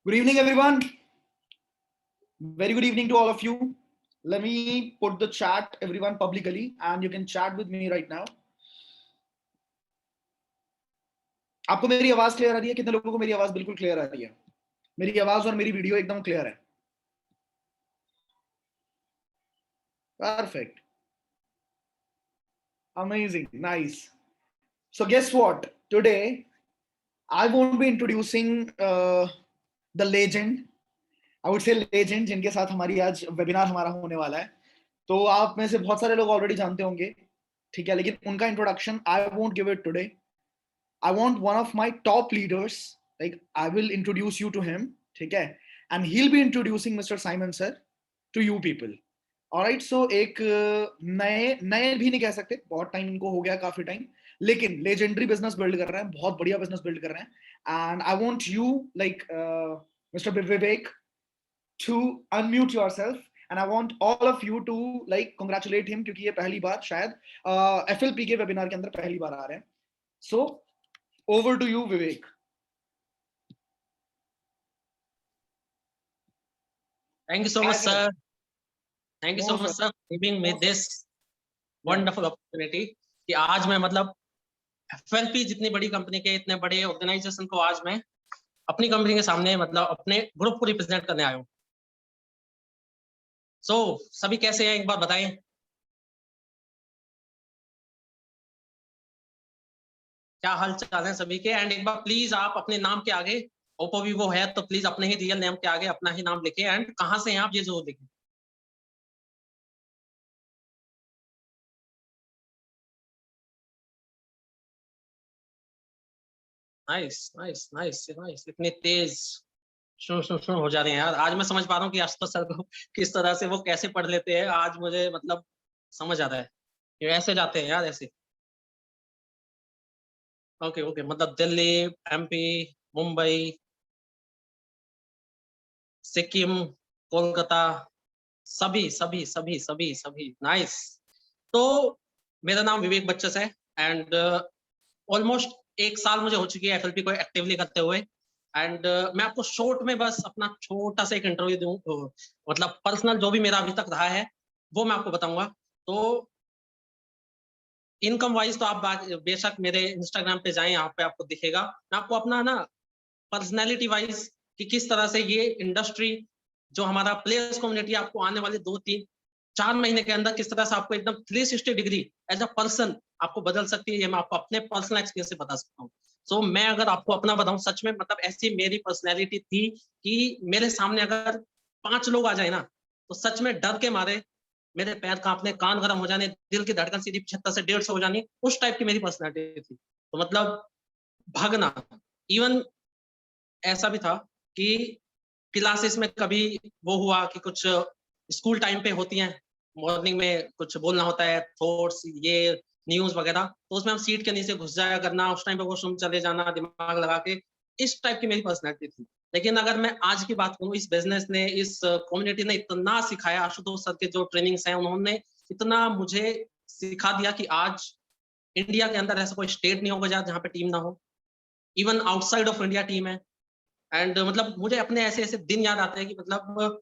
Good evening, everyone. Very good evening to all of you. Let me put the chat, everyone, publicly, and you can chat with me right now. आपको मेरी आवाज clear आ रही है? कितने लोगों को मेरी आवाज बिल्कुल क्लियर आ रही है? मेरी आवाज और मेरी वीडियो एकदम क्लियर है. Perfect. Amazing. Nice. So guess what? Today I won't be introducing the legend. I would say legend जिनके साथ हमारी आज वेबिनार हमारा होने वाला है. तो आप में से बहुत सारे लोग ऑलरेडी जानते होंगे, ठीक है, लेकिन उनका introduction I won't give it today. I want one of my top leaders, like I will introduce you to him, ठीक है, and he'll be introducing Mr. Simon sir to you people. Alright, so एक नए नए भी नहीं कह सकते, बहुत टाइम इनको हो गया, काफी टाइम, लेकिन लेजेंडरी बिजनेस बिल्ड कर रहे हैं, बहुत बढ़िया बिजनेस बिल्ड कर रहे हैं. And I want you like mister Vivek to unmute yourself and I want all of you to like congratulate him क्योंकि ये पहली बार शायद FLP के वेबिनार के अंदर पहली बार आ रहे हैं. So over to you, Vivek. Thank you so much, sir. Thank you so much, sir, for giving me this wonderful opportunity. कि आज मैं मतलब FLP जितनी बड़ी कंपनी के इतने बड़े ऑर्गेनाइजेशन को आज मैं अपनी कंपनी के सामने मतलब अपने ग्रुप को रिप्रेजेंट करने आया हूँ. So, सभी कैसे हैं एक बार बताएं. क्या हाल चाल है सभी के. एंड एक बार प्लीज आप अपने नाम के आगे ओप्पो वीवो है तो प्लीज अपने ही रियल नेम के आगे अपना ही नाम लिखें एंड कहाँ से हैं आप ये जरूर लिखें. Nice nice nice nice. इतने तेज शुरू हो जा रहे हैं यार. आज मैं समझ पा रहा हूँ कि आशुतोष सर को किस तरह से वो कैसे पढ़ लेते हैं. आज मुझे मतलब समझ आता है कि ऐसे जाते हैं यार ऐसे. ओके ओके मतलब दिल्ली, MP, मुंबई, सिक्किम, कोलकाता, सभी सभी सभी सभी सभी. नाइस. तो मेरा नाम विवेक बच्चन है एंड ऑलमोस्ट 1 साल मुझे हो चुकी है FLP को एक्टिवली करते हुए. एंड मैं आपको शॉर्ट में बस अपना छोटा सा एक इंटरव्यू दूं, मतलब पर्सनल जो भी मेरा अभी तक रहा है वो मैं आपको बताऊंगा. तो इनकम वाइज तो आप बेशक मेरे इंस्टाग्राम पे जाएं, यहाँ पे आपको दिखेगा. मैं आपको अपना ना पर्सनैलिटी वाइज कि किस तरह से ये इंडस्ट्री जो हमारा प्लेयर्स कम्युनिटी आपको आने वाले 2-3-4 महीने के अंदर किस तरह से आपको एकदम 360 डिग्री एज अ पर्सन आपको बदल सकती है, ये मैं आपको अपने पर्सनल एक्सपीरियंस से बता सकता हूँ. सो मैं अगर आपको अपना बताऊं, सच में मतलब ऐसी मेरी पर्सनैलिटी थी कि मेरे सामने अगर 5 लोग आ जाए ना तो सच में डर के मारे मेरे पैर कांपने, कान गरम हो जाने, दिल की धड़कन सीधी 75 से 150 हो जानी. उस टाइप की मेरी पर्सनैलिटी थी. तो मतलब भागना. इवन ऐसा भी था कि क्लासेस में कभी वो हुआ कि कुछ स्कूल टाइम पे होती हैं, मॉर्निंग में कुछ बोलना होता है, थॉट्स, ये न्यूज वगैरह, तो उसमें हम सीट के नीचे घुस जाया करना, उस टाइम पे वॉशरूम चले जाना दिमाग लगा के. इस टाइप की मेरी पर्सनैलिटी थी. लेकिन अगर मैं आज की बात करूं, इस बिजनेस ने, इस कम्युनिटी ने इतना सिखाया. आशुतोष सर के जो ट्रेनिंग्स हैं उन्होंने इतना मुझे सिखा दिया कि आज इंडिया के अंदर ऐसा कोई स्टेट नहीं होगा जहाँ पे टीम ना हो. Even outside of India team है. एंड मतलब मुझे अपने ऐसे ऐसे दिन याद आते हैं कि मतलब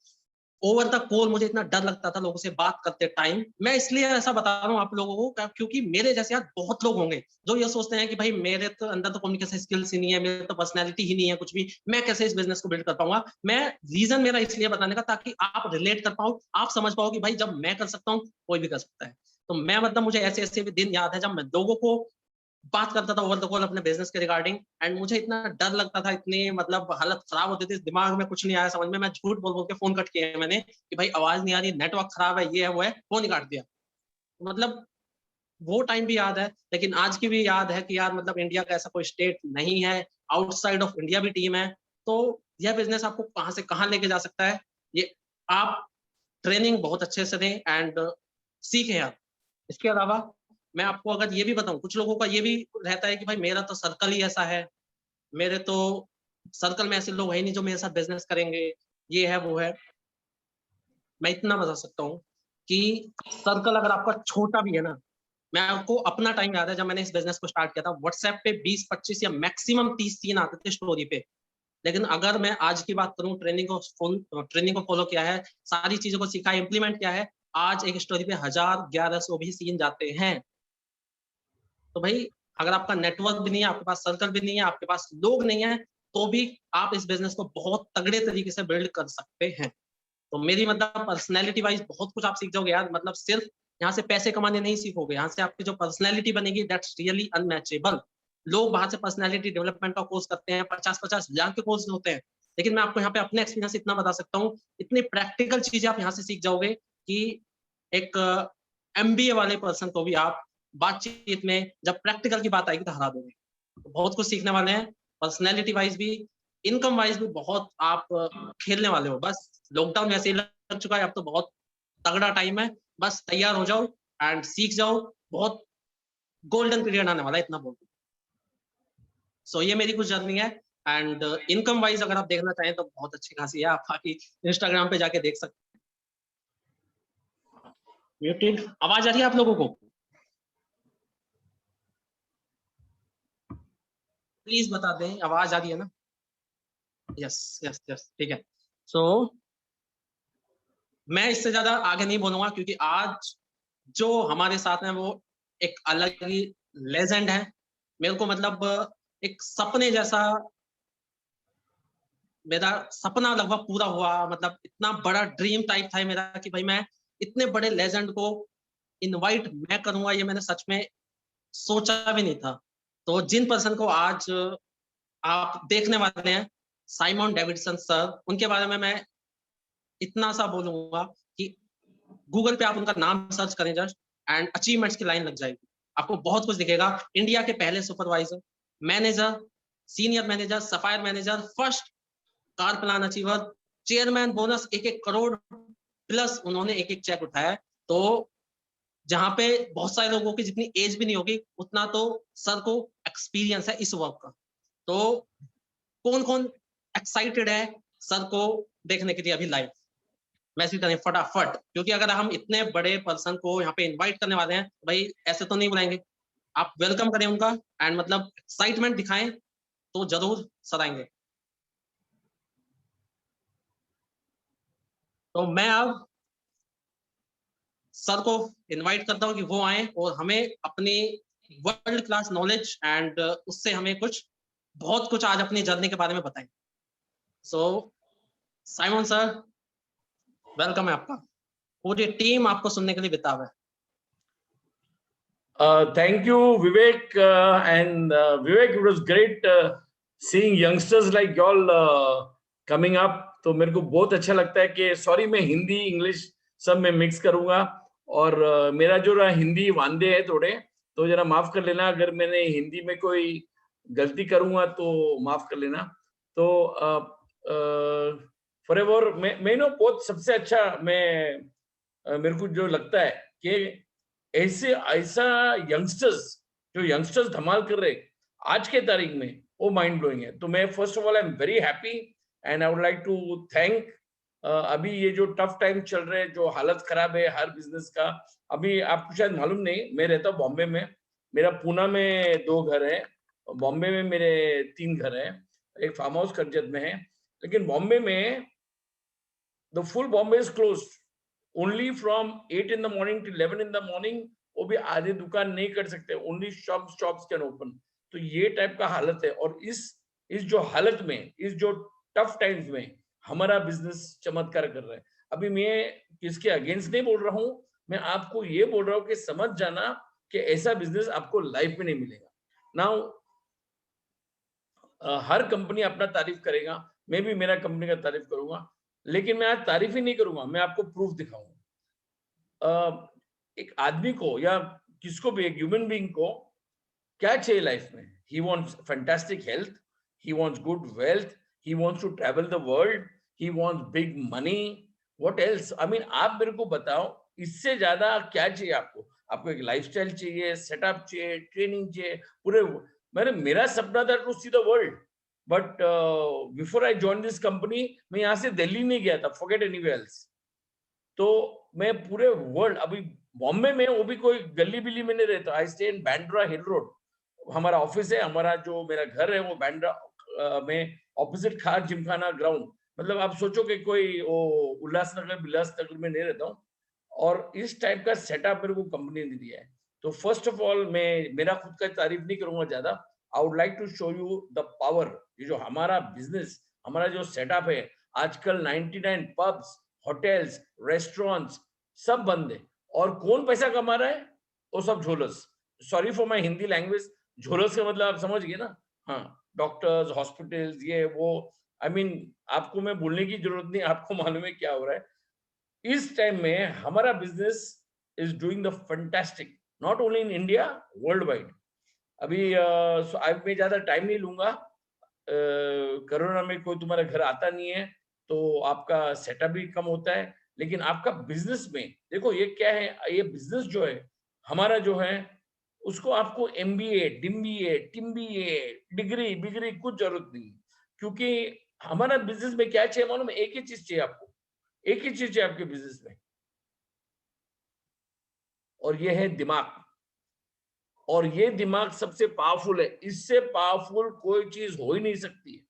ओवर द कॉल मुझे इतना डर लगता था लोगों से बात करते टाइम. मैं इसलिए ऐसा बता रहा हूँ आप लोगों को क्योंकि मेरे जैसे यार बहुत लोग होंगे जो ये सोचते हैं कि भाई मेरे तो अंदर तो कम्युनिकेशन स्किल्स ही नहीं है, मेरे तो पर्सनैलिटी ही नहीं है कुछ भी, मैं कैसे इस बिजनेस को बिल्ड कर पाऊंगा. मैं रीजन मेरा इसलिए बताने का ताकि आप रिलेट कर पाओ, आप समझ पाओ कि भाई जब मैं कर सकता हूँ कोई भी कर सकता है. तो मैं मतलब मुझे ऐसे ऐसे भी दिन याद है जब मैं लोगों को बात करता था ओवर द कॉल अपने बिजनेस के रिगार्डिंग. एंड मुझे इतना डर लगता था, इतनी मतलब हालत खराब होती थी, दिमाग में कुछ नहीं आया समझ में, मैं झूठ बोल बोल के फोन कट किया मैंने कि भाई आवाज नहीं आ रही, नेटवर्क खराब है, ये है वो है, फोन ही काट दिया. मतलब वो टाइम भी याद है. लेकिन आज की भी याद है कि यार मतलब इंडिया का ऐसा कोई स्टेट नहीं है, आउटसाइड ऑफ इंडिया भी टीम है. तो यह बिजनेस आपको कहाँ से कहाँ लेके जा सकता है, ये आप ट्रेनिंग बहुत अच्छे से दें एंड सीखें यार. इसके अलावा मैं आपको अगर ये भी बताऊं, कुछ लोगों का ये भी रहता है कि भाई मेरा तो सर्कल ही ऐसा है, मेरे तो सर्कल में ऐसे लोग है नहीं जो मेरे साथ बिजनेस करेंगे, ये है वो है. मैं इतना बता सकता हूँ कि सर्कल अगर आपका छोटा भी है ना, मैं आपको अपना टाइम याद है जब मैंने इस बिजनेस को स्टार्ट किया था, व्हाट्सएप पे 20-25 या मैक्सिमम 30 सीन आते थे स्टोरी पे. लेकिन अगर मैं आज की बात करूं, ट्रेनिंग को फॉलो किया है, सारी चीजों को सीखा, इम्प्लीमेंट किया है, आज एक स्टोरी पे 1000-1100 भी सीन जाते हैं। तो भाई अगर आपका नेटवर्क भी नहीं है, आपके पास सर्कल भी नहीं है, आपके पास लोग नहीं है, तो भी आप इस बिजनेस को बहुत तगड़े तरीके से बिल्ड कर सकते हैं। तो मेरी मतलब पर्सनैलिटी वाइज बहुत कुछ आप सीख जाओगे यार। मतलब सिर्फ यहाँ से पैसे कमाने नहीं सीखोगे, यहाँ से आपकी जो पर्सनैलिटी बनेगी दैट्स रियली अनमैचेबल। लोग बाहर से पर्सनैलिटी डेवलपमेंट का कोर्स करते हैं, 50-50 लाख के कोर्स होते हैं, लेकिन मैं आपको यहाँ पे अपने एक्सपीरियंस इतना बता सकता हूँ, इतनी प्रैक्टिकल चीजें आप यहाँ से सीख जाओगे कि एक MBA वाले पर्सन को भी आप बातचीत में जब प्रैक्टिकल की बात आएगी तो हरा दोगे। तो बहुत कुछ सीखने वाले हैं, पर्सनैलिटी वाइज भी, इनकम वाइज भी बहुत आप खेलने वाले हो। बस लॉकडाउन वैसे ही लग चुका है, अब तो बहुत तगड़ा टाइम है, बस तैयार हो जाओ एंड सीख जाओ, बहुत गोल्डन पीरियड आने वाला है, इतना बोल। सो ये मेरी कुछ जर्नी है। एंड इनकम वाइज अगर आप देखना चाहें तो बहुत अच्छी खासी है, आप बाकी इंस्टाग्राम पे जाके देख सकते हैं। म्यूटेड आवाज आ रही है आप लोगों को? प्लीज बता दें, आवाज आ रही है ना? यस यस यस, ठीक है। सो मैं इससे ज्यादा आगे नहीं बोलूंगा, क्योंकि आज जो हमारे साथ हैं वो एक अलग ही लेजेंड है। मेरे को मतलब एक सपने जैसा, मेरा सपना लगभग पूरा हुआ। मतलब इतना बड़ा ड्रीम टाइप था मेरा कि भाई मैं इतने बड़े लेजेंड को इनवाइट मैं करूंगा, ये मैंने सच में सोचा भी नहीं था। तो जिन पर्सन को आज आप देखने वाले हैं, साइमन डेविडसन सर, उनके बारे में मैं इतना सा बोलूंगा कि गूगल पे आप उनका नाम सर्च करें जस्ट, एंड अचीवमेंट्स की लाइन लग जाएगी, आपको बहुत कुछ दिखेगा। इंडिया के पहले supervisor, manager, senior manager, sapphire manager, first car plan achiever, chairman bonus 1-1 crore plus उन्होंने एक चेक उठाया है। तो जहां पे बहुत सारे लोगों की जितनी एज भी नहीं होगी, उतना तो सर को एक्सपीरियंस है इस वर्क का। तो कौन कौन एक्साइटेड है सर को देखने के लिए अभी लाइव? मैसेज करें फटाफट, क्योंकि अगर हम इतने बड़े पर्सन को यहाँ पे इनवाइट करने वाले हैं, भाई ऐसे तो नहीं बुलाएंगे। आप वेलकम करें उनका एंड मतलब एक्साइटमेंट दिखाएं, तो जरूर सर आएंगे। तो मैं अब सर को इनवाइट करता हूँ कि वो आए और हमें अपनी वर्ल्ड क्लास नॉलेज एंड उससे हमें कुछ बहुत कुछ आज अपनी जर्नी के बारे में बताएं। सो साइमन सर, वेलकम है आपका। पूरी टीम आपको सुनने के लिए बेताब है। Thank you, Vivek. Vivek, it was great seeing youngsters like y'all coming up. तो मेरे को बहुत अच्छा लगता है कि सॉरी मैं हिंदी इंग्लिश सब में मिक्स करूंगा, और मेरा जो हिंदी वांदे है थोड़े, तो जरा माफ कर लेना अगर मैंने हिंदी में कोई गलती करूंगा तो माफ कर लेना। तो फॉरएवर मैं नो बहुत सबसे अच्छा मेरे को जो लगता है कि ऐसा यंगस्टर्स धमाल कर रहे आज के तारीख में, वो माइंड ब्लोइंग है। तो मैं first of all I am very happy and I would like to thank अभी ये जो टफ टाइम चल रहे हैं, जो हालत खराब है हर बिजनेस का। अभी आपको शायद मालूम नहीं, मैं रहता हूँ बॉम्बे में, मेरा पूना में 2 घर है, बॉम्बे में मेरे 3 घर है, एक फार्म हाउस कर्जत में है। लेकिन बॉम्बे में the full Bombay is closed only from 8 in the morning to 11 in the morning। वो भी आधे दुकान नहीं कर सकते, ओनली शॉप्स कैन ओपन। तो ये टाइप का हालत है, और इस जो हालत में, इस जो टफ टाइम्स में हमारा बिजनेस चमत्कार कर रहा है। अभी मैं किसके अगेंस्ट नहीं बोल रहा हूँ, मैं आपको ये बोल रहा हूँ कि समझ जाना कि ऐसा बिजनेस आपको लाइफ में नहीं मिलेगा। नाउ हर कंपनी अपना तारीफ करेगा, मैं भी मेरा कंपनी का तारीफ करूंगा, लेकिन मैं आज तारीफ ही नहीं करूंगा, मैं आपको प्रूफ दिखाऊंगा। एक आदमी को या किसको भी, एक ह्यूमन बीइंग को क्या चाहिए लाइफ में? He wants fantastic health, he wants good wealth, he wants to travel the world, he wants big money, what else? I mean आप मेरे को बताओ, इससे ज्यादा क्या चाहिए आपको? आपको एक लाइफस्टाइल चाहिए, सेटअप चाहिए, ट्रेनिंग चाहिए, पूरे मेरा सपना था to see the world, but before I join this company मैं यहाँ से दिल्ली नहीं गया था, फॉरगेट एनीवेयर एल्स। तो मैं पूरे वर्ल्ड, अभी बॉम्बे में वो भी कोई गली बिली में नहीं रहता, I stay in Bandra hill road, हमारा ऑफिस है, हमारा जो मेरा घर है वो बैंड्रा में ऑपोजिट खार जिमखाना ग्राउंड, मतलब आप सोचो कि कोई वो उल्लासनगर में नहीं रहता हूँ, और इस टाइप का सेटअप मेरे को कंपनी ने दिया है। तो फर्स्ट ऑफ ऑल मैं मेरा खुद का तारीफ नहीं करूंगा ज्यादा, I would like to show you the power. ये जो हमारा बिजनेस, हमारा जो सेटअप है, आजकल 99 पब्स, होटल्स, रेस्टोरेंट्स सब बंद है, और कौन पैसा कमा रहा है? वो सब झोलस। Sorry for my Hindi language, झोलस का मतलब आप समझ गए ना? हाँ, डॉक्टर्स, हॉस्पिटल्स, ये वो, आई मीन आपको मैं बोलने की जरूरत नहीं, आपको मालूम है क्या हो रहा है। इस टाइम में हमारा business is doing the fantastic, not only in India, world wide. अभी अब मैं ज्यादा टाइम नहीं लूंगा। कोरोना में कोई तुम्हारे घर आता नहीं है, तो आपका सेटअप भी कम होता है, लेकिन आपका बिजनेस में देखो ये क्या है, ये बिजनेस जो है हमारा जो है, उसको आपको एमबीए, डिम्बीए, टिम्बीए, डिग्री बिग्री कुछ जरूरत नहीं, क्योंकि हमारा बिजनेस में क्या चाहिए मालूम है? एक ही चीज चाहिए आपको, एक ही चीज है आपके बिजनेस में, और ये है दिमाग। और ये दिमाग सबसे पावरफुल है, इससे पावरफुल कोई चीज हो ही नहीं सकती है।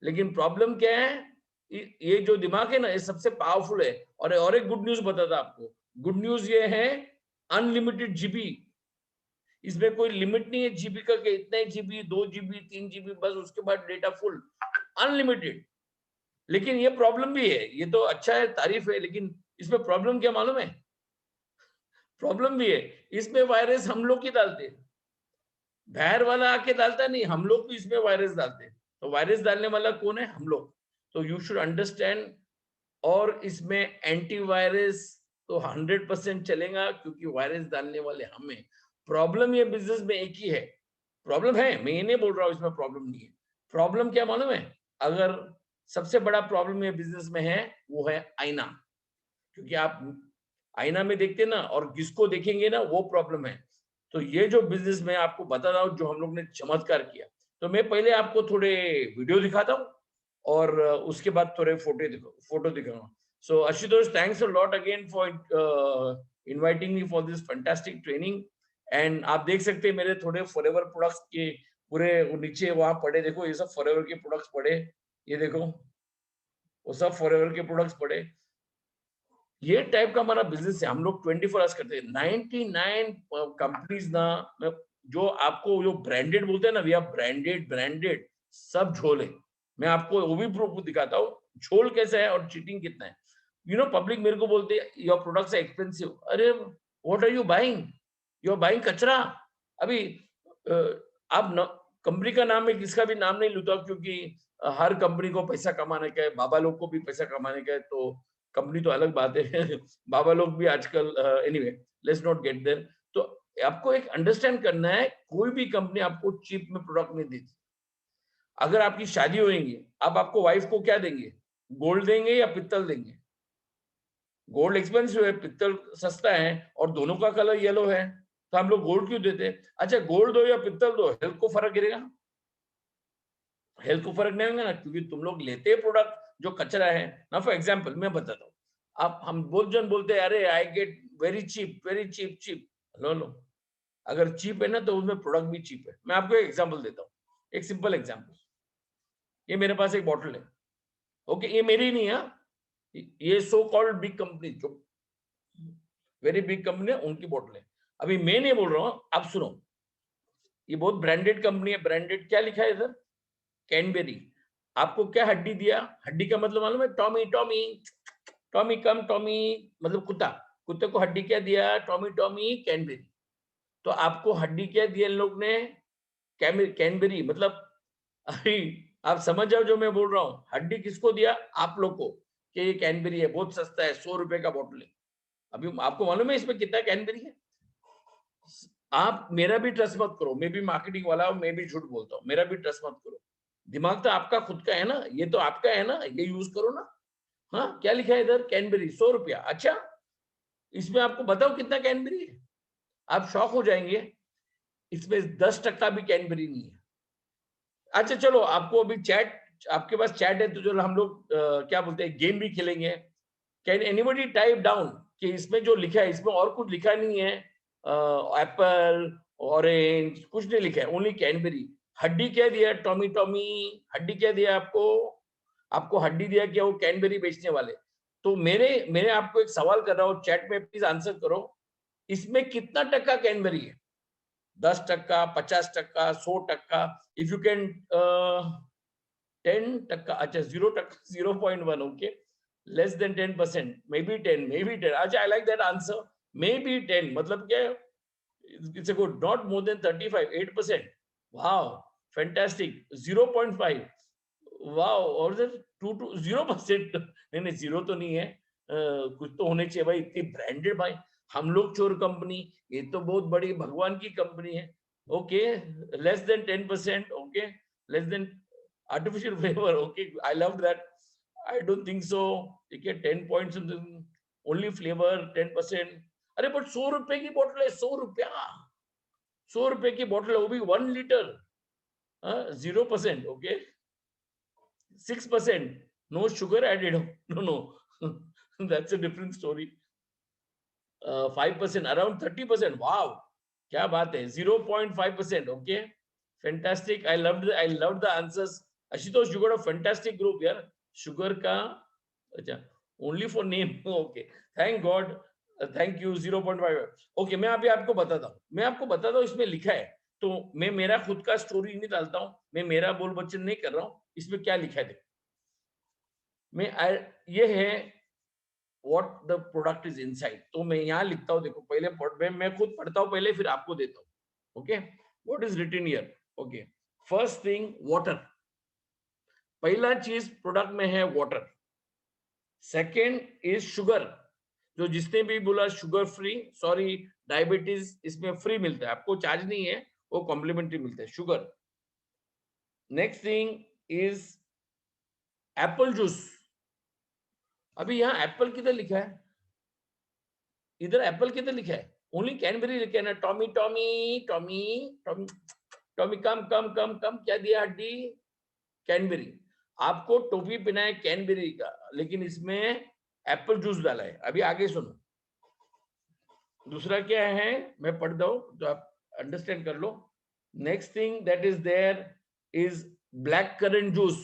लेकिन प्रॉब्लम क्या है, ये जो दिमाग है ना, ये सबसे पावरफुल है। और एक गुड न्यूज बताता आपको, गुड न्यूज ये है, अनलिमिटेड जीबी। इसमें कोई लिमिट नहीं है जीबी का, कि इतने जीबी, 2 जीबी, 3 जीबी, बस उसके बाद डेटा फुल, अनलिमिटेड। लेकिन ये प्रॉब्लम भी है, ये तो अच्छा है, तारीफ है, लेकिन इसमें प्रॉब्लम क्या मालूम है? प्रॉब्लम भी है, इसमें वायरस हम लोग ही डालते हैं, बाहर वाला आके डालता नहीं, हम लोग भी इसमें वायरस डालते हैं। तो वायरस डालने वाला कौन है? हम लोग। तो यू शुड अंडरस्टैंड। और इसमें एंटीवायरस तो 100% चलेगा, क्योंकि वायरस डालने वाले हमें। प्रॉब्लम ये बिजनेस में एक ही है, प्रॉब्लम है, मैं ये नहीं बोल रहा हूँ इसमें प्रॉब्लम नहीं है। प्रॉब्लम क्या मालूम है? अगर सबसे बड़ा प्रॉब्लम ये बिजनेस में है, वो है आईना। क्योंकि आप आईना में देखते ना, और किसको देखेंगे ना, वो प्रॉब्लम है। तो ये जो बिजनेस में आपको बता रहा हूँ, जो हम लोग ने चमत्कार किया, तो मैं पहले आपको थोड़े वीडियो दिखाता हूँ, और उसके बाद थोड़े फोटो दिखाऊंगा। So Ashutosh, thanks a lot again for inviting me for this fantastic training. And आप देख सकते हैं मेरे थोड़े फॉरएवर प्रोडक्ट्स के पूरे नीचे वहां पड़े, देखो ये सब फॉरएवर के प्रोडक्ट्स पड़े, ये देखो वो सब फॉरएवर के प्रोडक्ट्स पड़े। ये टाइप का हमारा बिजनेस है, हम लोग 24 आवर्स करते हैं। 99 कंपनीज ना, जो आपको जो ब्रांडेड बोलते हैं ना, वी आर ब्रांडेड सब झोल है। मैं आपको वो भी प्रूफ दिखाता हूँ, झोल कैसा है और चीटिंग कितना है। यू नो, पब्लिक मेरे को बोलते हैं योर प्रोडक्ट्स आर एक्सपेंसिव। अरे what are you buying? You are buying कचरा। अभी आप कंपनी का नाम में किसका भी नाम नहीं लूटा, क्योंकि हर कंपनी को पैसा कमाने का है, बाबा लोग को भी पैसा कमाने का है, तो कंपनी तो अलग बात है बाबा लोग भी आजकल, anyway let's not get there. तो आपको एक अंडरस्टैंड करना है, कोई भी कंपनी आपको चीप में प्रोडक्ट नहीं देती। अगर आपकी शादी होगी, आप आपको वाइफ को क्या देंगे? गोल्ड देंगे या पित्तल देंगे? गोल्ड एक्सपेंसिव है, पित्तल सस्ता है, और दोनों का कलर येलो है, तो हम लोग गोल्ड क्यों देते? अच्छा, गोल्ड दो या पित्तल दो, हेल्थ को फर्क गिरेगा? हेल्थ को फर्क नहीं होगा ना, क्योंकि तुम लोग लेते हैं प्रोडक्ट जो कचरा है ना। फॉर एग्जांपल मैं बताता हूँ, आप हम बहुत जन बोलते हैं अरे I get very cheap cheap. लो लो, अगर चीप है ना, तो उसमें प्रोडक्ट भी चीप है। मैं आपको एक एग्जांपल देता हूँ, एक सिंपल एग्जांपल। ये मेरे पास एक बॉटल है, ओके, ये मेरी नहीं है, ये सो कॉल्ड बिग कंपनी, जो वेरी बिग कंपनी है, उनकी बॉटल है। अभी मैं नहीं बोल रहा हूँ, आप सुनो, ये बहुत ब्रांडेड कंपनी है। ब्रांडेड क्या लिखा है इधर? कैनबेरी। आपको क्या हड्डी दिया? हड्डी का मतलब मालूम है? टॉमी टॉमी टॉमी कम टॉमी, मतलब कुत्ता। कुत्ते को हड्डी क्या दिया? Tommy Tommy cranberry. तो आपको हड्डी क्या दिया इन लोग ने? कैनबेरी। मतलब अरे आप समझ जाओ जो मैं बोल रहा हूँ, हड्डी किसको दिया? आप लोग को, कि ये कैनबेरी है, बहुत सस्ता है, 100 रुपए का बोतल है। अभी आपको मालूम है इसमें कितना कैनबेरी है? आप मेरा भी ट्रस्ट मत करो, मैं भी मार्केटिंग वाला हूं, मैं भी झूठ बोलता हूँ, मेरा भी ट्रस्ट मत करो। दिमाग तो आपका खुद का है ना, ये तो आपका है ना, ये यूज करो ना। हाँ, क्या लिखा है इधर? कैनबेरी 100 रुपया। अच्छा, इसमें आपको बताओ कितना कैनबेरी है, आप शॉक हो जाएंगे। इसमें 10% भी कैनबेरी नहीं है। अच्छा चलो, आपको अभी चैट, आपके पास चैट है, तो जो हम लोग क्या बोलते हैं, गेम भी खेलेंगे। कैन एनीबॉडी टाइप डाउन कि इसमें जो लिखा है, इसमें और कुछ लिखा नहीं है, एप्पल, ऑरेंज, कुछ नहीं लिखा है, ओनली कैनबेरी। हड्डी क्या दिया? टॉमी टॉमी हड्डी क्या दिया आपको? आपको हड्डी दिया क्या वो कैनबेरी बेचने वाले? तो मेरे आपको एक सवाल कर रहा हूँ, चैट में प्लीज आंसर करो, इसमें कितना टक्का कैनबेरी है? 10%, 50%, 100%? इफ यू कैन 10%, अच्छा 0%, 0.1, okay, less than 10%, may be 10, अच्छा, I like that answer, may be 10, मतलब क्या, it's a good, not more than 35, 8%, wow, fantastic, 0.5, wow, और 2 to 0%, नहीं 0 तो नहीं है, कुछ तो होने चाहिए भाई, इतनी ब्रांडेड भाई, हम लोग चोर कंपनी, ये तो बहुत बड़ी भगवान की कंपनी है, okay, less than 10%, okay, less than artificial flavor, okay, I love that, I don't think so, ठीक है, 10 points only flavor 10%, अरे बट 100 रुपए की बोतल है, 100 रुपया, 100 रुपए की बोतल है, वो भी 1 litre, 0%, okay, 6%, no sugar added, no, that's a different story, 5%, around 30%, wow, क्या बात है, 0.5%, okay, fantastic, I loved the answers, Ashutosh, you got a fantastic group यार, sugar का, अच्छा, only for name, okay, thank God, thank you, 0.5, okay, मैं अभी आपको बताता हूँ, इसमें लिखा है, तो मैं मेरा खुद का स्टोरी नहीं डालता हूँ, मैं मेरा बोल बच्चन नहीं कर रहा हूँ, इसमें क्या लिखा है देखो, ये है what the product is inside, तो मैं यहाँ लिखता हूँ, देखो पहले मैं खुद पढ़ता हूँ पहले, फिर आपको देता हूँ, okay, what is written here, okay, first thing, water, पहला चीज प्रोडक्ट में है वाटर, सेकेंड इज शुगर, जो जिसने भी बोला शुगर फ्री, सॉरी, डायबिटीज इसमें फ्री मिलता है, आपको चार्ज नहीं है, वो कॉम्प्लीमेंट्री मिलता है, sugar, next thing is Apple juice, अभी यहाँ एप्पल किधर लिखा है, इधर एप्पल किधर लिखा है, ओनली कैनबेरी लिखा है ना, Tommy Tommy Tommy Tommy Tommy, come क्या दिया, हड्डी, कैनबेरी, आपको टोपी पहना है कैनबेरी का, लेकिन इसमें एप्पल जूस डाला है, अभी आगे सुनो, दूसरा क्या है, मैं पढ़ दो तो आप अंडरस्टैंड कर लो, next thing that is there is black currant juice,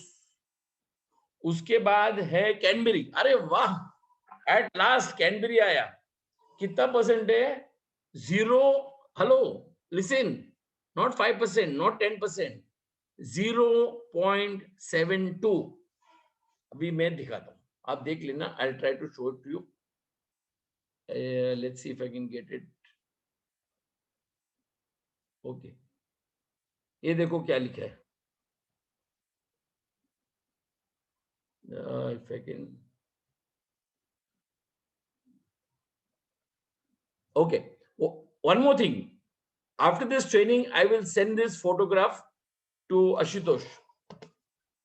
उसके बाद है कैनबेरी, अरे वाह, एट लास्ट कैनबेरी आया, कितना परसेंट है, 0, हेलो लिसन, नॉट 5%, नॉट 10%, 0.72, अभी मैं दिखाता हूं, आप देख लेना, I try to show it to you, let's see if I can get it, okay, ये देखो क्या लिखा है, if I can, okay, one more thing, after this training I will send this photograph to Ashutosh,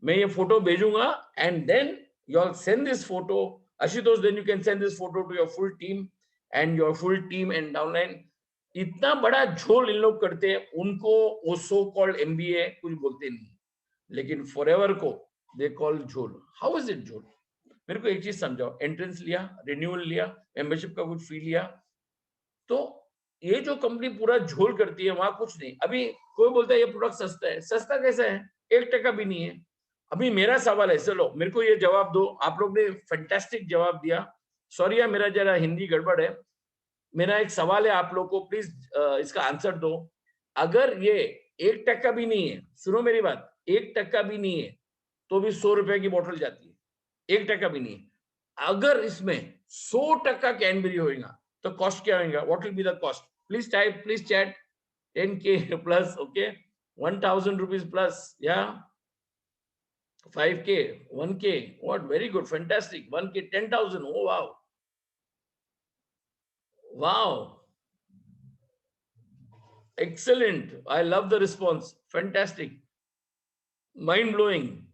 मैं ये photo भेजूंगा, and then you all send this photo, Ashutosh, then you can send this photo to your full team and downline, इतना बड़ा झोल इन लोग करते हैं, उनको वो सो कॉल्ड MBA कुछ बोलते नहीं, लेकिन फॉरएवर को दे कॉल झोल, हाउ इज इट झोल, मेरे को एक चीज समझाओ, एंट्रेंस लिया, रिन्यूअल लिया, मेंबरशिप का कुछ फी लिया, तो ये जो कंपनी पूरा झोल करती है, वहां कुछ नहीं, अभी कोई बोलता है ये प्रोडक्ट सस्ता है, सस्ता कैसा है, 1% भी नहीं है, अभी मेरा सवाल है, चलो मेरे को ये जवाब दो, आप लोग ने फैंटास्टिक जवाब दिया, सॉरी यार मेरा जरा हिंदी गड़बड़ है, मेरा एक सवाल है आप लोग को, प्लीज इसका आंसर दो, अगर ये 1% भी नहीं है, सुनो मेरी बात, 1% भी नहीं है, तो भी 100 रुपए की बोतल जाती है, 1% भी नहीं है, अगर इसमें 100% कैनबेरी होगा, तो कॉस्ट क्या होगा, what will be the cost, please type, please chat, 10K plus, okay, 1000 rupees plus, या 5K, 1K, what, very good, fantastic, 1K, 10,000, oh wow, excellent, I love the response, fantastic, mind blowing,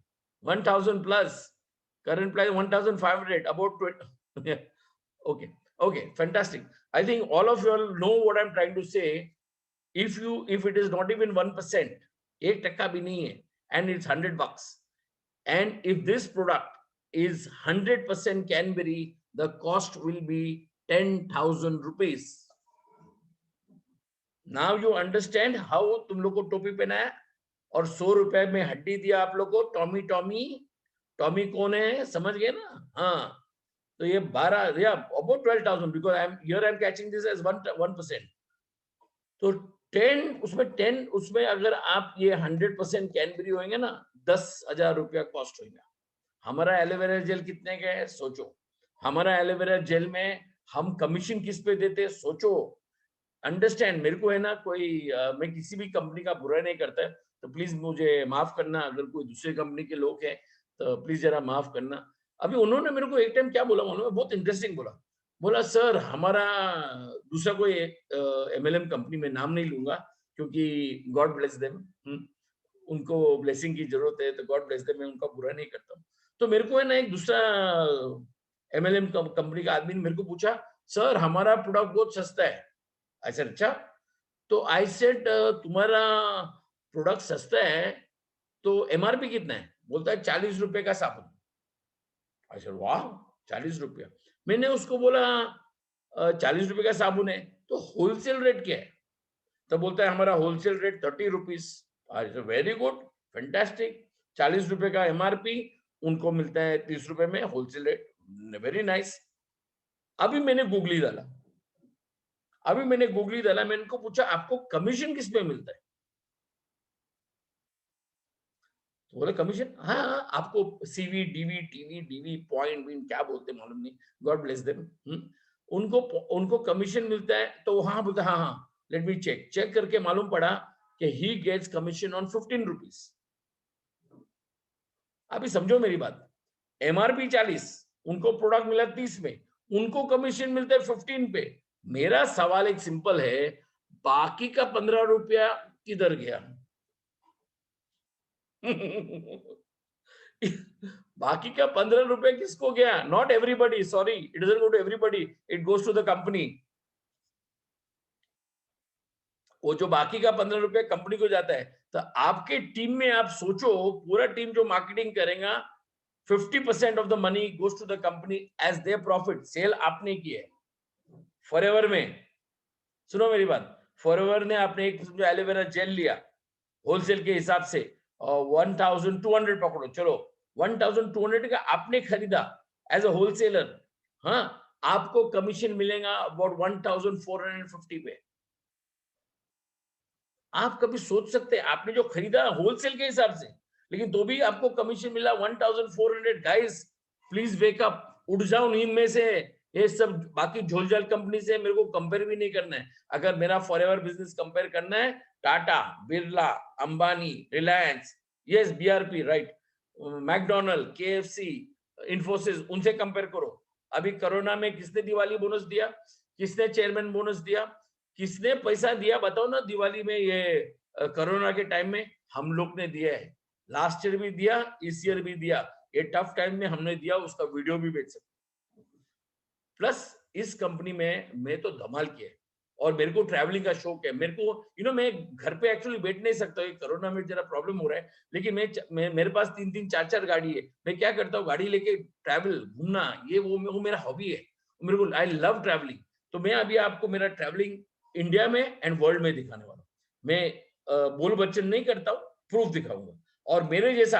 1,000 plus, current price 1,500, about 20, yeah, okay, fantastic, I think all of you all know what I'm trying to say, if it is not even 1%, 1% bhi nahi hai, and it's $100, and if this product is 100% Canberry, the cost will be 10,000 rupees. Now you understand how तुम लोग को टोपी पहना है, और 100 रुपए में हड्डी दिया आप लोग को। टॉमी टॉमी टॉमी कौन है, समझ गए ना? हाँ, तो ये 12 या about 12,000 because I am catching this as 1%। तो 10 उसमें अगर आप ये 100% कैनबेरी होंगे ना, 10,000 रुपया कॉस्ट होगा। हमारा एलोवेरा जेल कितने का है सोचो। हमारा एलोवेरा जेल में हम कमीशन किस पे देते सोचो। अंडरस्टैंड, मेरे को है ना कोई मैं किसी भी कंपनी का बुरा नहीं करता, तो प्लीज मुझे माफ करना। अगर कोई दूसरे कंपनी के लोग हैं तो प्लीज जरा माफ करना। अभी उन्होंने मेरे को एक टाइम क्या बोला, उन्होंने बहुत इंटरेस्टिंग बोला सर हमारा दूसरा कोई MLM कंपनी में नाम नहीं लूंगा क्योंकि गॉड ब्लेस देम, उनको ब्लेसिंग की जरूरत है, तो गॉड ब्लेस देम, मैं उनका बुरा नहीं करता हूँ। तो मेरे को है ना एक दूसरा MLM कंपनी का आदमी ने मेरे को पूछा, सर हमारा प्रोडक्ट बहुत सस्ता है। आई सेड अच्छा। तो आई सेड तुम्हारा प्रोडक्ट सस्ता है तो MRP कितना है? बोलता है 40 रुपए का साबुन। आई सेड वाह 40 रुपया। मैंने उसको बोला 40 रुपए का साबुन है तो होलसेल रेट क्या है? तो बोलता है हमारा wholesale rate 30 rupees. I said very good, fantastic. 40 रुपए का MRP, उनको मिलता है 30 रुपए में होलसेल रेट, वेरी नाइस। अभी मैंने गूगली डाला, मैंने इनको पूछा आपको कमीशन किस पे मिलता है? तो बोले कमीशन, हाँ आपको CV DV TV DV point win क्या बोलते हैं मालूम नहीं, गॉड ब्लेस देम। उनको कमीशन मिलता है। तो हाँ बोलता हाँ लेट मी चेक करके मालूम पड़ा कि he gets commission on 15 rupees. अभी समझो मेरी बात, MRP 40, उनको प्रोडक्ट मिला 30 में, उनको कमीशन मिलता है 15 पे। मेरा सवाल एक सिंपल है, बाकी का 15 रुपया किधर गया? बाकी का 15 रुपए किसको गया? Not everybody, sorry, it doesn't go to everybody, it goes to the company. वो जो बाकी का 15 रुपए कंपनी को जाता है। तो आपके टीम में आप सोचो, पूरा टीम जो मार्केटिंग करेगा, 50% of the money goes to the company as their profit. Sale आपने की है। फॉरएवर में सुनो मेरी बात, फॉरएवर ने आपने एक एलोवेरा जेल लिया होलसेल के हिसाब से, 1200 पकड़ो, चलो 1200 का आपने खरीदा एज अ होलसेलर, हाँ आपको कमीशन मिलेगा अबाउट 1450 पे। आप कभी सोच सकते हैं, आपने जो खरीदा होलसेल के हिसाब से, लेकिन तो भी आपको कमीशन मिला 1400। गाइस प्लीज वेक अप, उठ जाओ नींद में से। ये सब बाकी झोलझाल कंपनी से मेरे को कंपेयर भी नहीं करना है। अगर मेरा फॉरएवर बिजनेस कंपेयर करना है, Tata, Birla, Ambani, Reliance, yes BRP right, McDonald, KFC, Infosys, उनसे कंपेयर करो। अभी कोरोना में किसने दिवाली बोनस दिया? किसने चेयरमैन बोनस दिया? किसने पैसा दिया बताओ ना दिवाली में? ये कोरोना के टाइम में हम लोग ने दिया है। लास्ट ईयर भी दिया, इस ईयर भी दिया। ये टफ टाइम में हमने दिया, उसका वीडियो भी भेज सकते। प्लस इस कंपनी में मैं तो धमाल किया है, और मेरे को ट्रैवलिंग का शौक है। मेरे को मैं घर पे एक्चुअली बैठ नहीं सकता, कोरोना में जरा प्रॉब्लम हो रहा है, लेकिन मैं मेरे पास 3-3 4-4 गाड़ी है। मैं क्या करता हूँ, गाड़ी लेके ट्रैवल घूमना, ये वो मेरा हॉबी है। मेरे को आई लव ट्रैवलिंग। तो मैं अभी आपको मेरा ट्रैवलिंग इंडिया में एंड वर्ल्ड में दिखाने वाला हूँ। मैं बोल बच्चन नहीं करता हूँ, प्रूफ दिखाऊंगा। और मेरे जैसा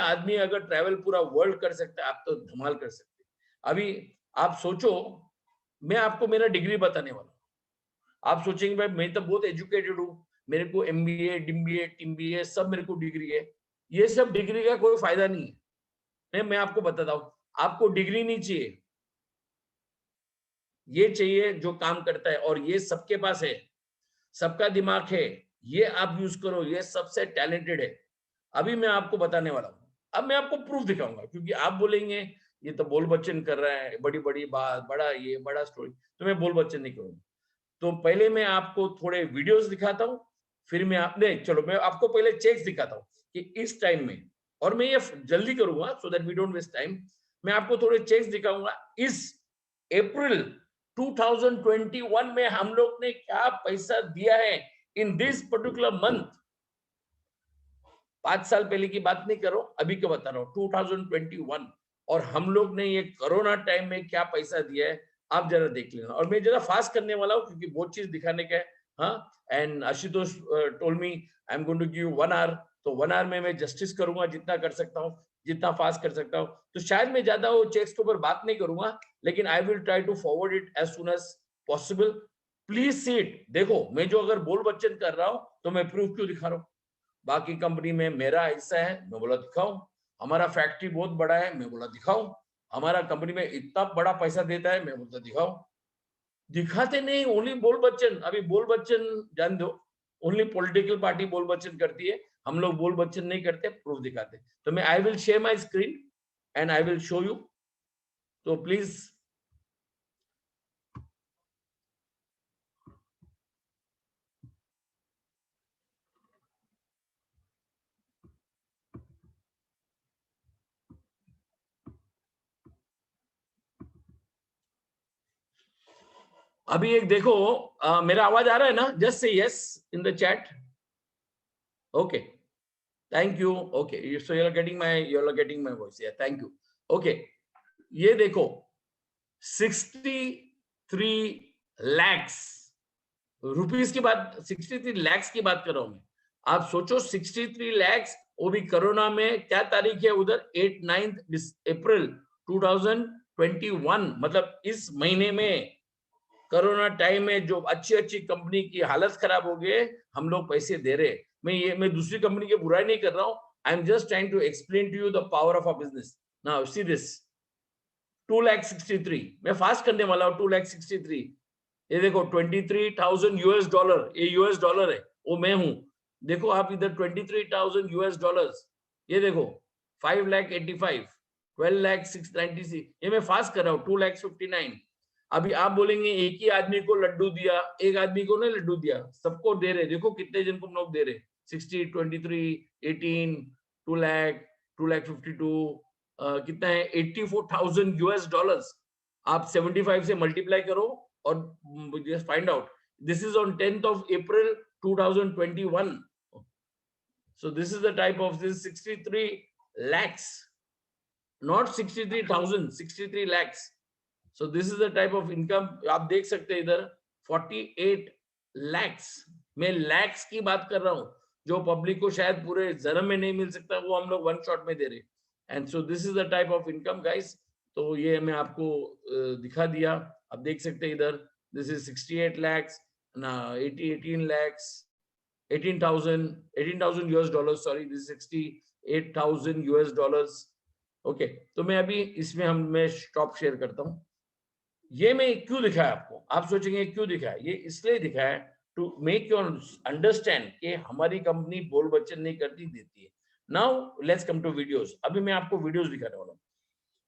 आदमी अगर ट्रैवल पूरा वर्ल्ड कर सकता है, आप तो धमाल कर सकते हैं। अभी आप सोचो, मैं आपको मेरा डिग्री बताने वाला हूँ। आप सोचेंगे भाई मैं तो बहुत एजुकेटेड हूँ, मेरे को MBA, DMBA, TMBA सब मेरे को डिग्री है। ये सब डिग्री का कोई फायदा नहीं है। मैं आपको बताता हूँ, आपको डिग्री नहीं चाहिए, ये चाहिए जो काम करता है, और ये सबके पास है, सबका दिमाग है, ये आप यूज करो, ये सबसे टैलेंटेड है। अभी मैं आपको बताने वाला हूँ। अब मैं आपको प्रूफ दिखाऊंगा, क्योंकि आप बोलेंगे ये तो बोल बच्चन कर रहा है, बड़ी बड़ी बात, बड़ा स्टोरी, तो मैं बोल बच्चन नहीं करूंगा। तो पहले मैं आपको थोड़े वीडियोस दिखाता हूँ, फिर मैं चलो मैं आपको पहले चेक्स दिखाता हूँ कि इस टाइम में, और मैं ये जल्दी करूंगा so that we don't waste time. मैं आपको थोड़े चेक्स दिखाऊंगा। इस अप्रैल 2021 में हम लोग ने क्या पैसा दिया है इन दिस पर्टिकुलर मंथ। 5 साल पहले की बात नहीं करो, अभी का बता रहा हूँ, 2021। और हम लोग ने ये कोरोना टाइम में क्या पैसा दिया है, आप जरा देख लेना। और मैं जरा फास्ट करने वाला हूँ क्योंकि बहुत चीज दिखाने का है, हाँ, and Ashutosh told me I am going to give 1 hour, तो 1 आवर में मैं जस्टिस करूंगा जितना कर सकता हूँ, जितना फास्ट कर सकता हूँ। तो शायद मैं ज्यादा वो चेक्स के ऊपर बात नहीं करूंगा, लेकिन I will try to forward it as soon as possible. Please see it. देखो, मैं जो अगर बोल बच्चन कर रहा हूँ तो मैं प्रूफ क्यों दिखा रहा हूँ? बाकी कंपनी में मेरा हिस्सा है, मैं बोला दिखाऊं। हमारा फैक्ट्री बहुत बड़ा है, मैं बोला दिखाऊं। हमारा कंपनी में इतना बड़ा पैसा देता है, मैं बोलता दिखाऊं। दिखाते नहीं, ओनली बोल बच्चन। अभी बोल बच्चन जान दो, ओनली पॉलिटिकल पार्टी बोल बच्चन करती है, हम लोग बोल बच्चन नहीं करते, प्रूफ दिखाते। तो मैं I will share my screen and I will show you, तो प्लीज। अभी एक देखो, मेरा आवाज आ रहा है ना? Just say yes in the chat. Okay, thank you. Okay, so you are getting my voice, या थैंक यू। ओके, ये देखो 63 lakhs रुपीस की बात, 63 lakhs की बात कर रहा हूं मैं। आप सोचो 63 lakhs, वो भी कोरोना में। क्या तारीख है उधर? 8-9 अप्रैल 2021, मतलब इस महीने में, कोरोना टाइम में जो अच्छी अच्छी कंपनी की हालत खराब हो गए, हम लोग पैसे दे रहे। मैं दूसरी कंपनी की बुराई नहीं कर रहा हूं, I am just trying to explain to you the power of a business. Now see this 2,63,000, मैं फास्ट करने वाला हूँ। 2,63,000, ये देखो 23,000 US डॉलर, ये US डॉलर है, वो मैं हूं। देखो आप इधर 23,000 US डॉलर्स, ये देखो 5,85,000, 12,696, ये मैं फास्ट कर रहा हूँ। 2,59,000। अभी आप बोलेंगे एक ही आदमी को लड्डू दिया, एक आदमी को नहीं लड्डू दिया, सबको दे रहे। देखो कितने जन को हम लोग दे रहे, 60, 23, 18, 2 लाख, 2,52,000, कितना है 84,000 US डॉलर्स। आप 75 से मल्टीप्लाई करो और just find out. This is on 10th of April 2021. So this is the type of, this 63 lakhs, not 63,000, 63 lakhs. So this is the type of income आप देख सकते हैं इधर 48 lakhs। मैं lakhs की बात कर रहा हूँ, जो पब्लिक को शायद पूरे जन्म में नहीं मिल सकता, वो हम लोग वन शॉट में दे रहे। And so this is the type of income guys. तो ये मैं आपको दिखा दिया, आप देख सकते हैं इधर। This is 68 lakhs, 18 lakhs, 18,000 US dollars, sorry, this is 68,000 US dollars। Okay, तो मैं अभी इसमें मैं स्टॉप शेयर करता हूँ। ये मैं क्यों दिखाया आपको? आप सोचेंगे क्यों दिखाया? ये इसलिए दिखाया टू मेक यू अंडरस्टैंड कि हमारी कंपनी बोल बच्चन नहीं करती, देती है। Now let's come to videos. अभी मैं आपको वीडियोस दिखाने वाला हूँ।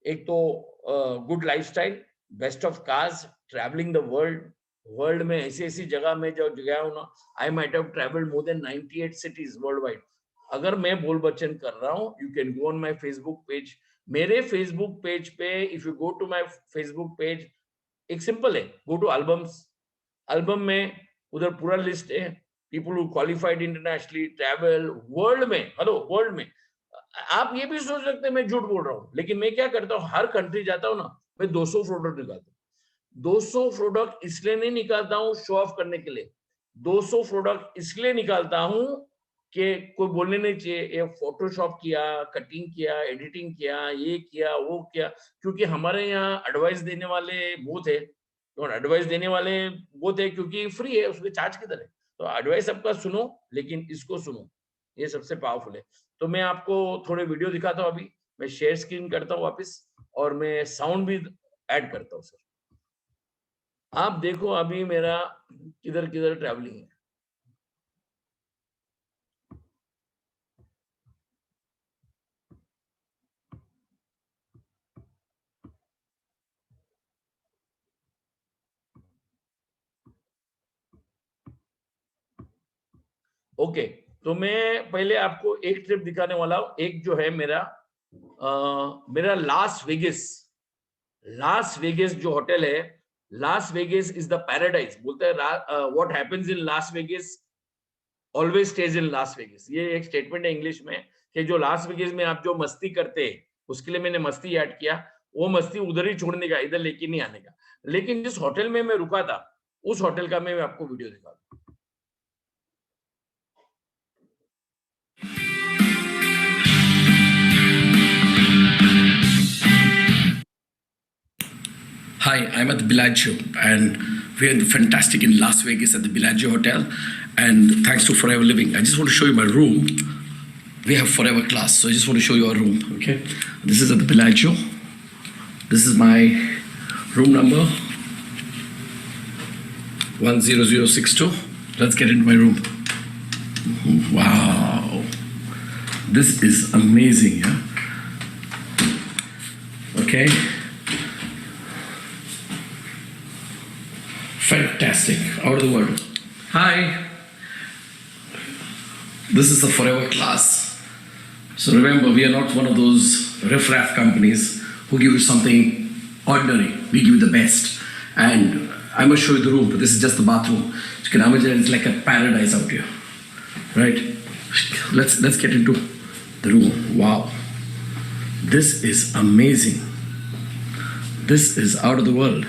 एक तो good lifestyle, best of cars, travelling the world में ऐसी ऐसी जगह में जो गया हूं ना, I might have travelled more than 98 cities worldwide. अगर मैं बोल बच्चन कर रहा हूं, you can go on my Facebook page. मेरे फेसबुक पेज पे, if you go to my Facebook page, एक सिंपल है, गो टू एल्बम्स। एल्बम में उधर पूरा लिस्ट है, people who qualified internationally, travel world में। हेलो, वर्ल्ड में। आप ये भी सोच सकते हैं मैं झूठ बोल रहा हूँ, लेकिन मैं क्या करता हूँ, हर कंट्री जाता हूँ ना, मैं 200 प्रोडक्ट निकालता हूँ। 200 प्रोडक्ट इसलिए नहीं निकालता हूँ शो ऑफ करने के लिए, 200 प्रोडक्ट इसलिए निकालता हूँ कि कोई बोलने नहीं चाहिए ये फोटोशॉप किया, कटिंग किया, एडिटिंग किया, ये किया, वो किया। क्योंकि हमारे यहाँ एडवाइस देने वाले बहुत है, तो एडवाइस देने वाले बहुत है क्योंकि फ्री है, उसके चार्ज किधर है? तो एडवाइस सबका सुनो, लेकिन इसको सुनो, ये सबसे पावरफुल है। तो मैं आपको थोड़े वीडियो दिखाता हूँ। अभी मैं शेयर स्क्रीन करता हूँ वापस, और मैं साउंड भी ऐड करता हूँ। सर आप देखो अभी मेरा किधर किधर ट्रैवलिंग है। ओके, तो मैं पहले आपको एक ट्रिप दिखाने वाला हूँ। एक जो है मेरा लास वेगस जो होटल है, Las Vegas is the paradise. बोलते हैं what happens in Las Vegas always stage in Las Vegas. ये एक स्टेटमेंट है इंग्लिश में कि जो लास वेगस में आप जो मस्ती करते हैं, उसके लिए मैंने मस्ती ऐड किया। वो मस्ती उधर ही छोड़ने का, इधर लेके नहीं आने का। लेकिन जिस होटल में मैं रुका था, उस होटल का मैं आपको वीडियो दिखा दूं। Hi, I'm at the Bellagio, and we're fantastic in Las Vegas at the Bellagio Hotel. And thanks to Forever Living, I just want to show you my room. We have Forever Class, so I just want to show you our room. Okay, this is at the Bellagio. This is my room number 10062. Let's get into my room. Wow, this is amazing. Yeah. Okay. Fantastic, out of the world. Hi. This is the Forever Class. So remember, we are not one of those riff-raff companies who give you something ordinary. We give you the best. And I must show you the room, but this is just the bathroom. You can imagine it's like a paradise out here, right? Let's get into the room. Wow, this is amazing. This is out of the world.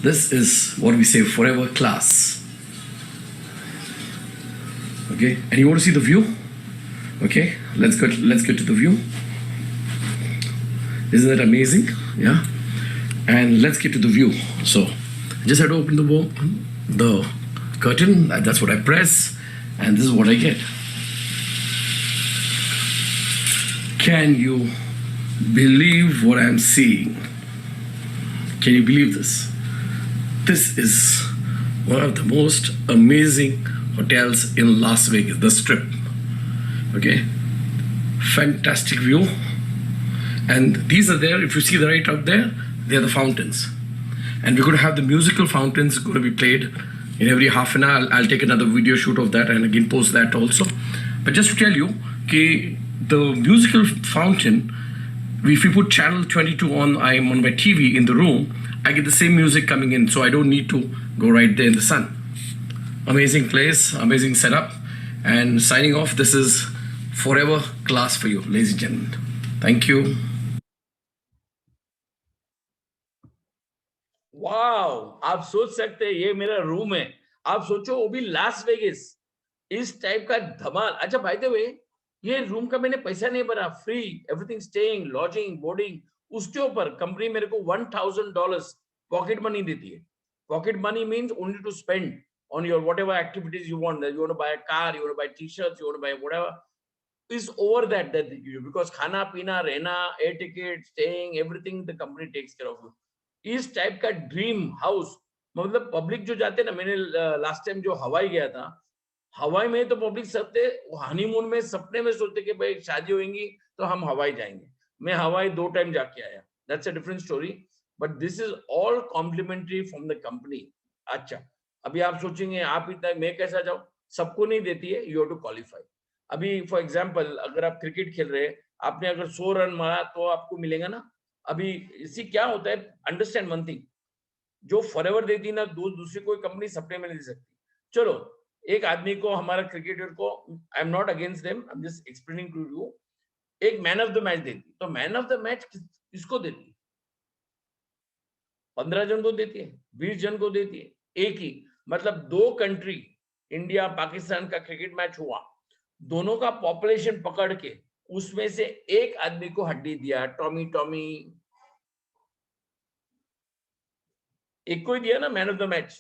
This is what we say Forever Class. Okay, and you want to see the view? Okay, let's get to the view. Isn't that amazing? Yeah. And let's get to the view. So I just had to open the curtain. That's what I press, and this is what I get. Can you believe what I'm seeing? Can you believe this? This is one of the most amazing hotels in Las Vegas, the Strip. Okay, fantastic view. And these are there, if you see the right out there, they are the fountains. And we're going to have the musical fountains going to be played in every half an hour. I'll take another video shoot of that and again post that also. But just to tell you, okay, the musical fountain, if you put channel 22 on, I'm on my TV in the room, I get the same music coming in, so I don't need to go right there in the sun. Amazing place, amazing setup. And signing off, this is Forever Class for you, ladies and gentlemen. Thank you. Wow, आप सोच सकते हैं ये मेरा room है. आप सोचो वो भी लास वेगास, इस टाइप का धमाल. अच्छा, बाय द वे, ये रूम का मैंने पैसा नहीं भरा, free, everything, staying, lodging, boarding. उसके ऊपर कंपनी मेरे को $1,000 पॉकेट मनी देती है. Pocket money means only to spend on your whatever activities you want. You want to buy a car, you want to buy t-shirts, you want to buy whatever is over that you, because khana pina, rehna, air ticket, staying, everything the company takes care of you. इस type का dream house, मतलब public जो जाते ना, मैंने last time जो हवाई गया था, हवाई में तो पब्लिक सबते हनीमून में सपने में सोचते कि भाई शादी होगी तो हम हवाई जाएंगे. मैं हवाई 2 टाइम जाके आया. That's a different story, but this is all complimentary from the company. अच्छा, अभी आप सोचेंगे आप इतना, मैं कैसा जाऊं? सबको नहीं देती है, यू हैव टू क्वालिफाई. अभी फॉर एग्जांपल, अगर आप क्रिकेट खेल रहे हैं, आपने अगर 100 रन मारा तो आपको मिलेगा ना. अभी इसी क्या होता है, अंडरस्टैंड वन थिंग, जो फॉरएवर देती ना, दूसरी कोई कंपनी सपने में नहीं दे सकती. चलो, एक आदमी को, हमारा क्रिकेटर को, I am not against them, I am just explaining to you, एक मैन ऑफ द मैच देती. तो मैन ऑफ द मैच किसको देती? 15 जन को देती है, 20 जन को देती है, एक ही. मतलब 2 कंट्री, इंडिया पाकिस्तान का क्रिकेट मैच हुआ, दोनों का पॉपुलेशन पकड़ के उसमें से एक आदमी को हड्डी दिया, टॉमी, एक को ही दिया ना मैन ऑफ द मैच.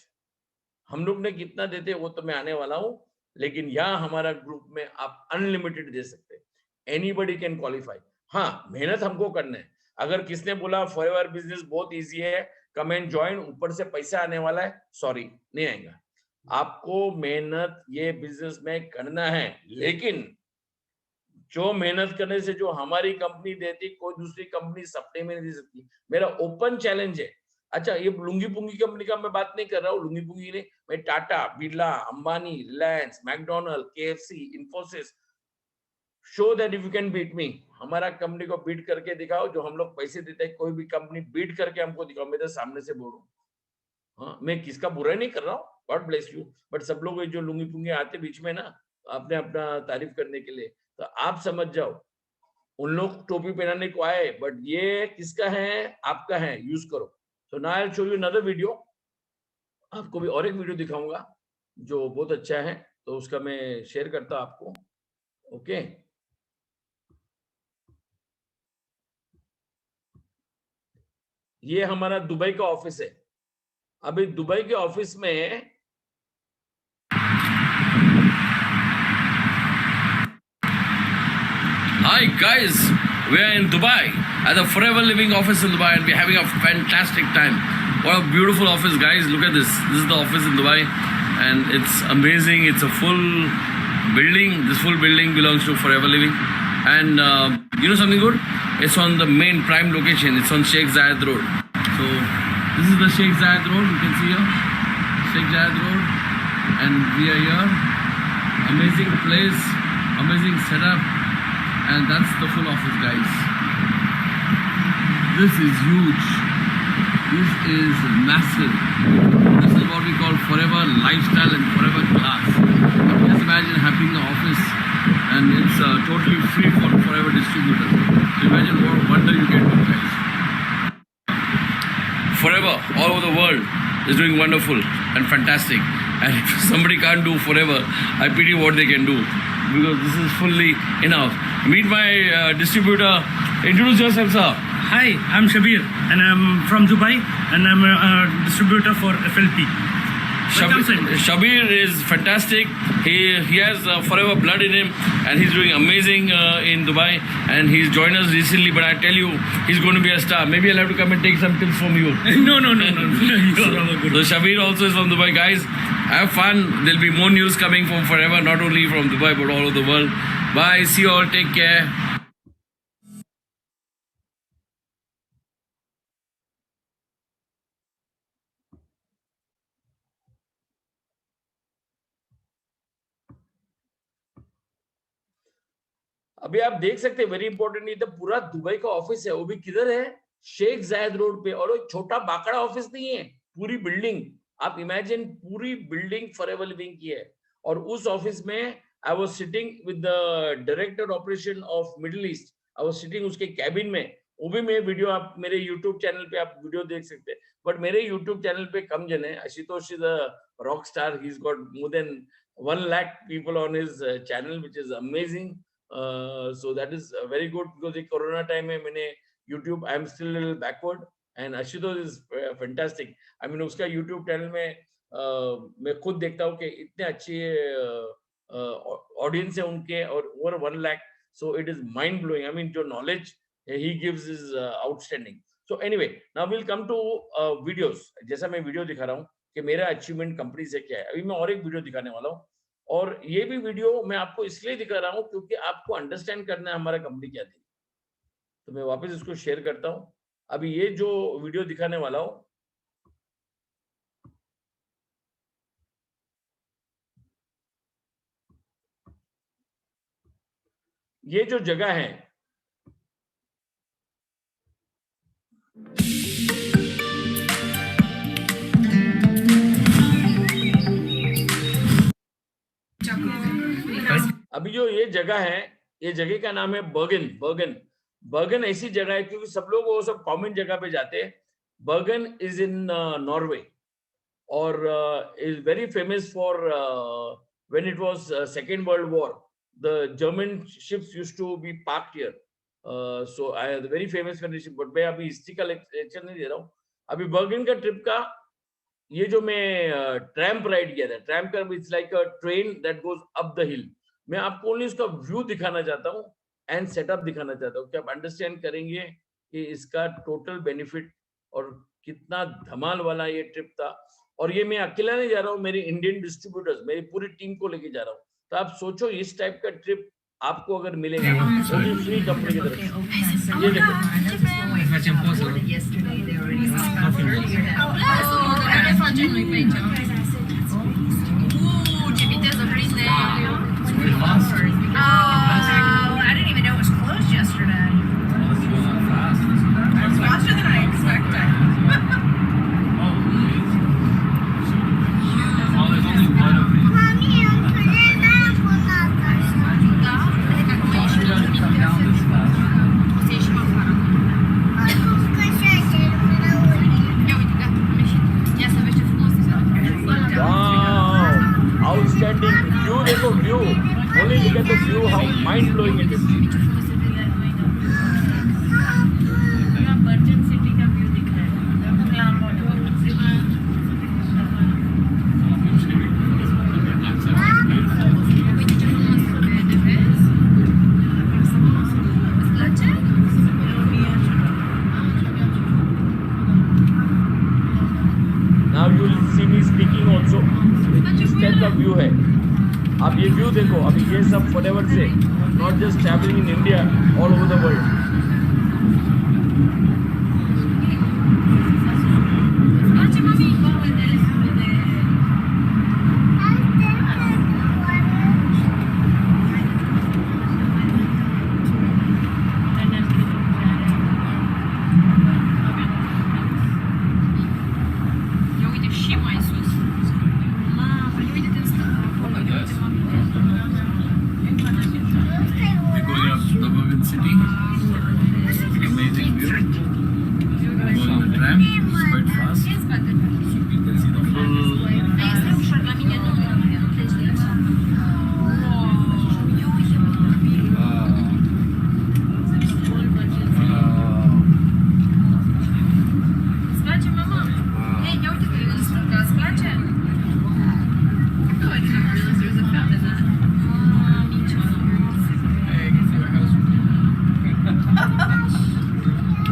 हम लोग ने कितना देते वो तो मैं आने वाला हूं, लेकिन यहाँ हमारा ग्रुप में आप अनलिमिटेड दे सकते हैं. Anybody can qualify. हाँ, मेहनत हमको करना है. अगर किसने बोला फॉरएवर बिजनेस बहुत इजी है, कम एंड ज्वाइन, ऊपर से पैसा आने वाला है, सॉरी, नहीं आएगा. आपको मेहनत ये बिजनेस में करना है, लेकिन जो मेहनत करने से जो हमारी कंपनी देती, कोई दूसरी कंपनी सपने में नहीं दे सकती. मेरा ओपन चैलेंज है. अच्छा, ये लुंगी पुंगी कंपनी का मैं बात नहीं कर रहा हूँ, लुंगी पुंगी नहीं, मैं Tata, Birla, Ambani, Reliance, McDonald, KFC, Infosys, show that if you can beat me. हमारा कंपनी को बीट करके दिखाओ. जो हम लोग पैसे देते हैं, कोई भी कंपनी बीट करके हमको दिखाओ. मैं तो सामने से बोलूं, हाँ, मैं किसका बुरा नहीं कर रहा हूँ, गॉड ब्लेस यू, बट सब लोग जो लुंगी पुंगी आते बीच में ना, आपने अपना तारीफ करने के लिए, तो आप समझ जाओ, उन लोग टोपी पहनाने को आए, बट ये किसका है? आपका है, यूज करो. So now I will show you another video. आपको भी और एक वीडियो दिखाऊंगा जो बहुत अच्छा है, तो उसका मैं शेयर करता हूं आपको. ओके, ये हमारा दुबई का ऑफिस है। अभी दुबई के ऑफिस में Hi guys, we are in Dubai at the Forever Living office in Dubai and we're having a fantastic time. What a beautiful office, guys. Look at this. This is the office in Dubai and it's amazing. It's a full building. This full building belongs to Forever Living. And you know something good? It's on the main prime location. It's on Sheikh Zayed Road. So this is the Sheikh Zayed Road. You can see here. Sheikh Zayed Road. And we are here. Amazing place. Amazing setup. And that's the full office, guys. This is huge. This is massive. This is what we call forever lifestyle and forever class. Just imagine having the office and it's totally free for forever distributors. So imagine what wonder you get with guys. Forever, all over the world, is doing wonderful and fantastic. And if somebody can't do forever, I pity what they can do. Because this is fully enough. Meet my distributor. Introduce yourself, sir. Hi, I'm Shabir and I'm from Dubai and I'm a distributor for FLP. Welcome, sir. Shabir is fantastic. He has forever blood in him and he's doing amazing in Dubai and he's joined us recently, but I tell you, he's going to be a star. Maybe I'll have to come and take some tips from you. No. So Shabir also is from Dubai. Guys, have fun. There'll be more news coming from Forever, not only from Dubai but all over the world. Bye. See you all. Take care. अभी आप देख सकते हैं, very important, ये तो पूरा Dubai का office है, वो भी किधर है? शेख जायद रोड पे। और वो छोटा बाकड़ा ऑफिस नहीं है, पूरी बिल्डिंग, आप इमेजिन पूरी बिल्डिंग फॉरएवर लिविंग की है। और उस ऑफिस में I was sitting with the director operation of middle east, I was sitting उसके कैबिन में। वो भी मैं वीडियो, आप मेरे यूट्यूब चैनल पे आप वीडियो देख सकते हैं, बट मेरे यूट्यूब चैनल पे कम जन है। Ashutosh is a rock star, he is got more than 1 lakh people on his channel, which is amazing. So that is very good because the corona time में मैंने YouTube, I am still a little backward and Ashutosh is fantastic. I mean उसका YouTube channel में मैं खुद देखता हूँ कि इतने अच्छे audience है उनके और over 1 lakh, so it is mind blowing. I mean जो knowledge he gives is outstanding. So anyway, now we'll come to videos. जैसा मैं वीडियो दिखा रहा हूँ कि मेरा अचीवमेंट कंपनी से क्या है, अभी मैं और एक वीडियो दिखाने वाला हूँ। और ये भी वीडियो मैं आपको इसलिए दिखा रहा हूं क्योंकि आपको अंडरस्टैंड करना है हमारा कंपनी क्या थी। तो मैं वापस इसको शेयर करता हूं। अभी ये जो वीडियो दिखाने वाला हूं, ये जो जगह है, अभी जो ये जगह है, ये जगह का नाम है बर्गन ऐसी जगह है क्योंकि सब लोग वो सब कॉमन जगह पे जाते हैं। बर्गन इज इन नॉर्वे और is very famous for when it was second world war, the German ships used to be parked here, so I very famous ship. बट मैं अभी हिस्ट्री का लेक्चर नहीं दे रहा हूँ। अभी बर्गन का ट्रिप का ये जो मैं ट्रैम्प राइड किया था, ट्रैम्प का it's like a train that goes up the हिल। मैं आपको ओनली उसका व्यू दिखाना चाहता हूँ एंड सेटअप दिखाना चाहता हूँ कि आप अंडरस्टैंड करेंगे कि इसका टोटल बेनिफिट और कितना धमाल वाला ये ट्रिप था। और ये मैं अकेला नहीं जा रहा हूँ, मेरे इंडियन डिस्ट्रीब्यूटर्स, मेरी पूरी टीम को लेके जा रहा हूँ। तो आप सोचो इस टाइप का ट्रिप आपको अगर मिलेगा वो भी फ्री कंपनी की तरफ से। ये देखो I didn't even know it was closed yesterday. It's faster than I expected. outstanding view, देखो view, only look at the view, how mind blowing it is. Now you will see me speaking also. इस type का view है. आप ये view देखो. अभी ये सब whatever से, not just traveling in India, all over the world. We're going up Dublin City. Amazing view. Going on the tram. It's quite fast. So you can see the full.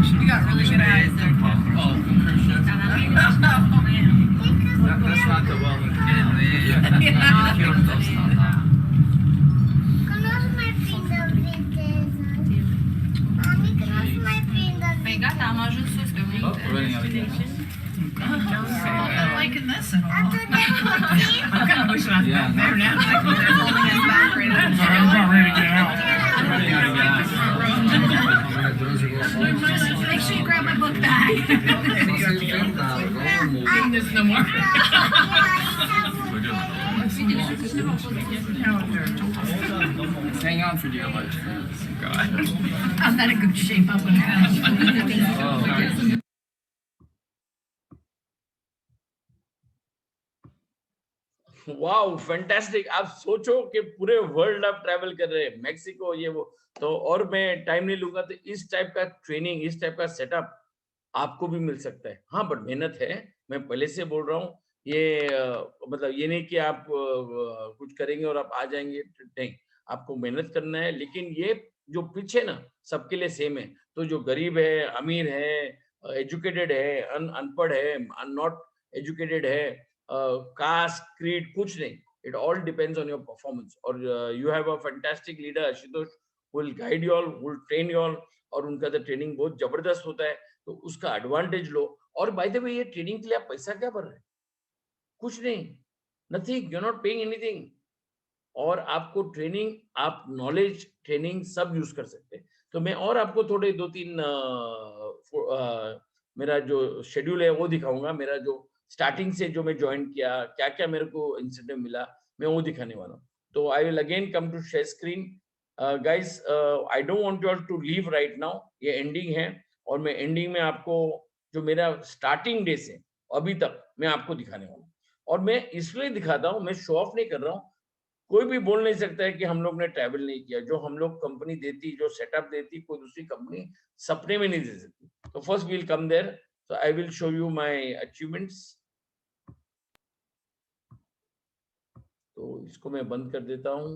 You got really good eyes there. Oh, Kershaw. That's not the well Obrigada, ela ajuda os seus também. Oh, running out of gas. I'm not liking this at all. I'm kind of wishing I was Yeah. back there now. Like, they're holding his back right now. I'm about ready to get out. Running out of gas. Make sure you grab my book bag. Doing this no more. Hang on for dear life. God. I'm not in good shape up and down. Wow fantastic. आप सोचो कि पूरे world आप travel कर रहे हैं, Mexico ये वो. तो और मैं टाइम नहीं लूंगा. तो इस टाइप का ट्रेनिंग, इस टाइप का सेटअप आपको भी मिल सकता है. हाँ, बट मेहनत है. मैं पहले से बोल रहा हूँ. ये मतलब ये नहीं कि आप कुछ करेंगे और आप आ जाएंगे. नहीं, आपको मेहनत करना है. लेकिन ये जो पीछे ना सबके लिए सेम है. तो जो गरीब है, अमीर है, एजुकेटेड है, अनपढ़ है, नॉट एजुकेटेड है, कास्ट, क्रीड, कुछ नहीं. It all depends on your performance. और you have a fantastic leader, Ashutosh, who will guide you all, who will train you all. और उनका तो ट्रेनिंग बहुत जबरदस्त होता है. तो उसका एडवांटेज लो. और बाय द वे ये ट्रेनिंग के लिए आप पैसा क्या भर रहे हैं? कुछ नहीं, nothing. You are not paying anything. और आपको ट्रेनिंग, आप नॉलेज, ट्रेनिंग सब यूज कर सकते हैं. तो मैं और आपको थोड़े 2-3 मेरा जो शेड्यूल है वो दिखाऊंगा. मेरा जो स्टार्टिंग से जो मैं ज्वाइन किया, क्या क्या मेरे को इंसेंटिव मिला, मैं वो दिखाने वाला हूँ. तो I will again come to share screen. Guys, I don't want you all to leave right now. ये एंडिंग है और मैं एंडिंग में आपको जो मेरा स्टार्टिंग डे से अभी तक मैं आपको दिखाने वाला हूँ. और मैं इसलिए दिखाता हूँ, मैं शो ऑफ नहीं कर रहा हूँ. कोई भी बोल नहीं सकता है कि हम लोग ने ट्रैवल नहीं किया. जो हम लोग कंपनी देती, जो सेटअप देती, कोई दूसरी कंपनी सपने में नहीं दे सकती. तो first we will come there. So I will show you my achievements. तो इसको मैं बंद कर देता हूँ.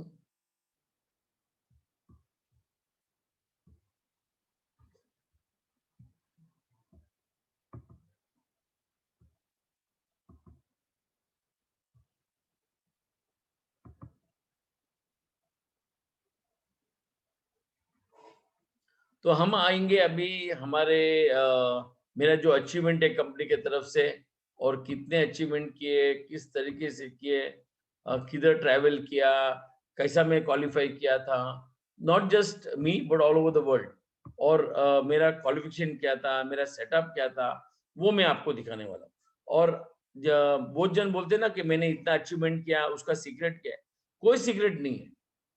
तो हम आएंगे अभी हमारे मेरा जो अचीवमेंट है कंपनी के तरफ से, और कितने अचीवमेंट किए, किस तरीके से किए, किधर ट्रैवल किया, कैसा मैं क्वालिफाई किया था. Not just me but all over the world. और मेरा क्वालिफिकेशन क्या था, मेरा सेटअप क्या था, वो मैं आपको दिखाने वाला हूँ. और बहुत जन बोलते ना कि मैंने इतना अचीवमेंट किया, उसका सीक्रेट क्या है. कोई सीक्रेट नहीं है.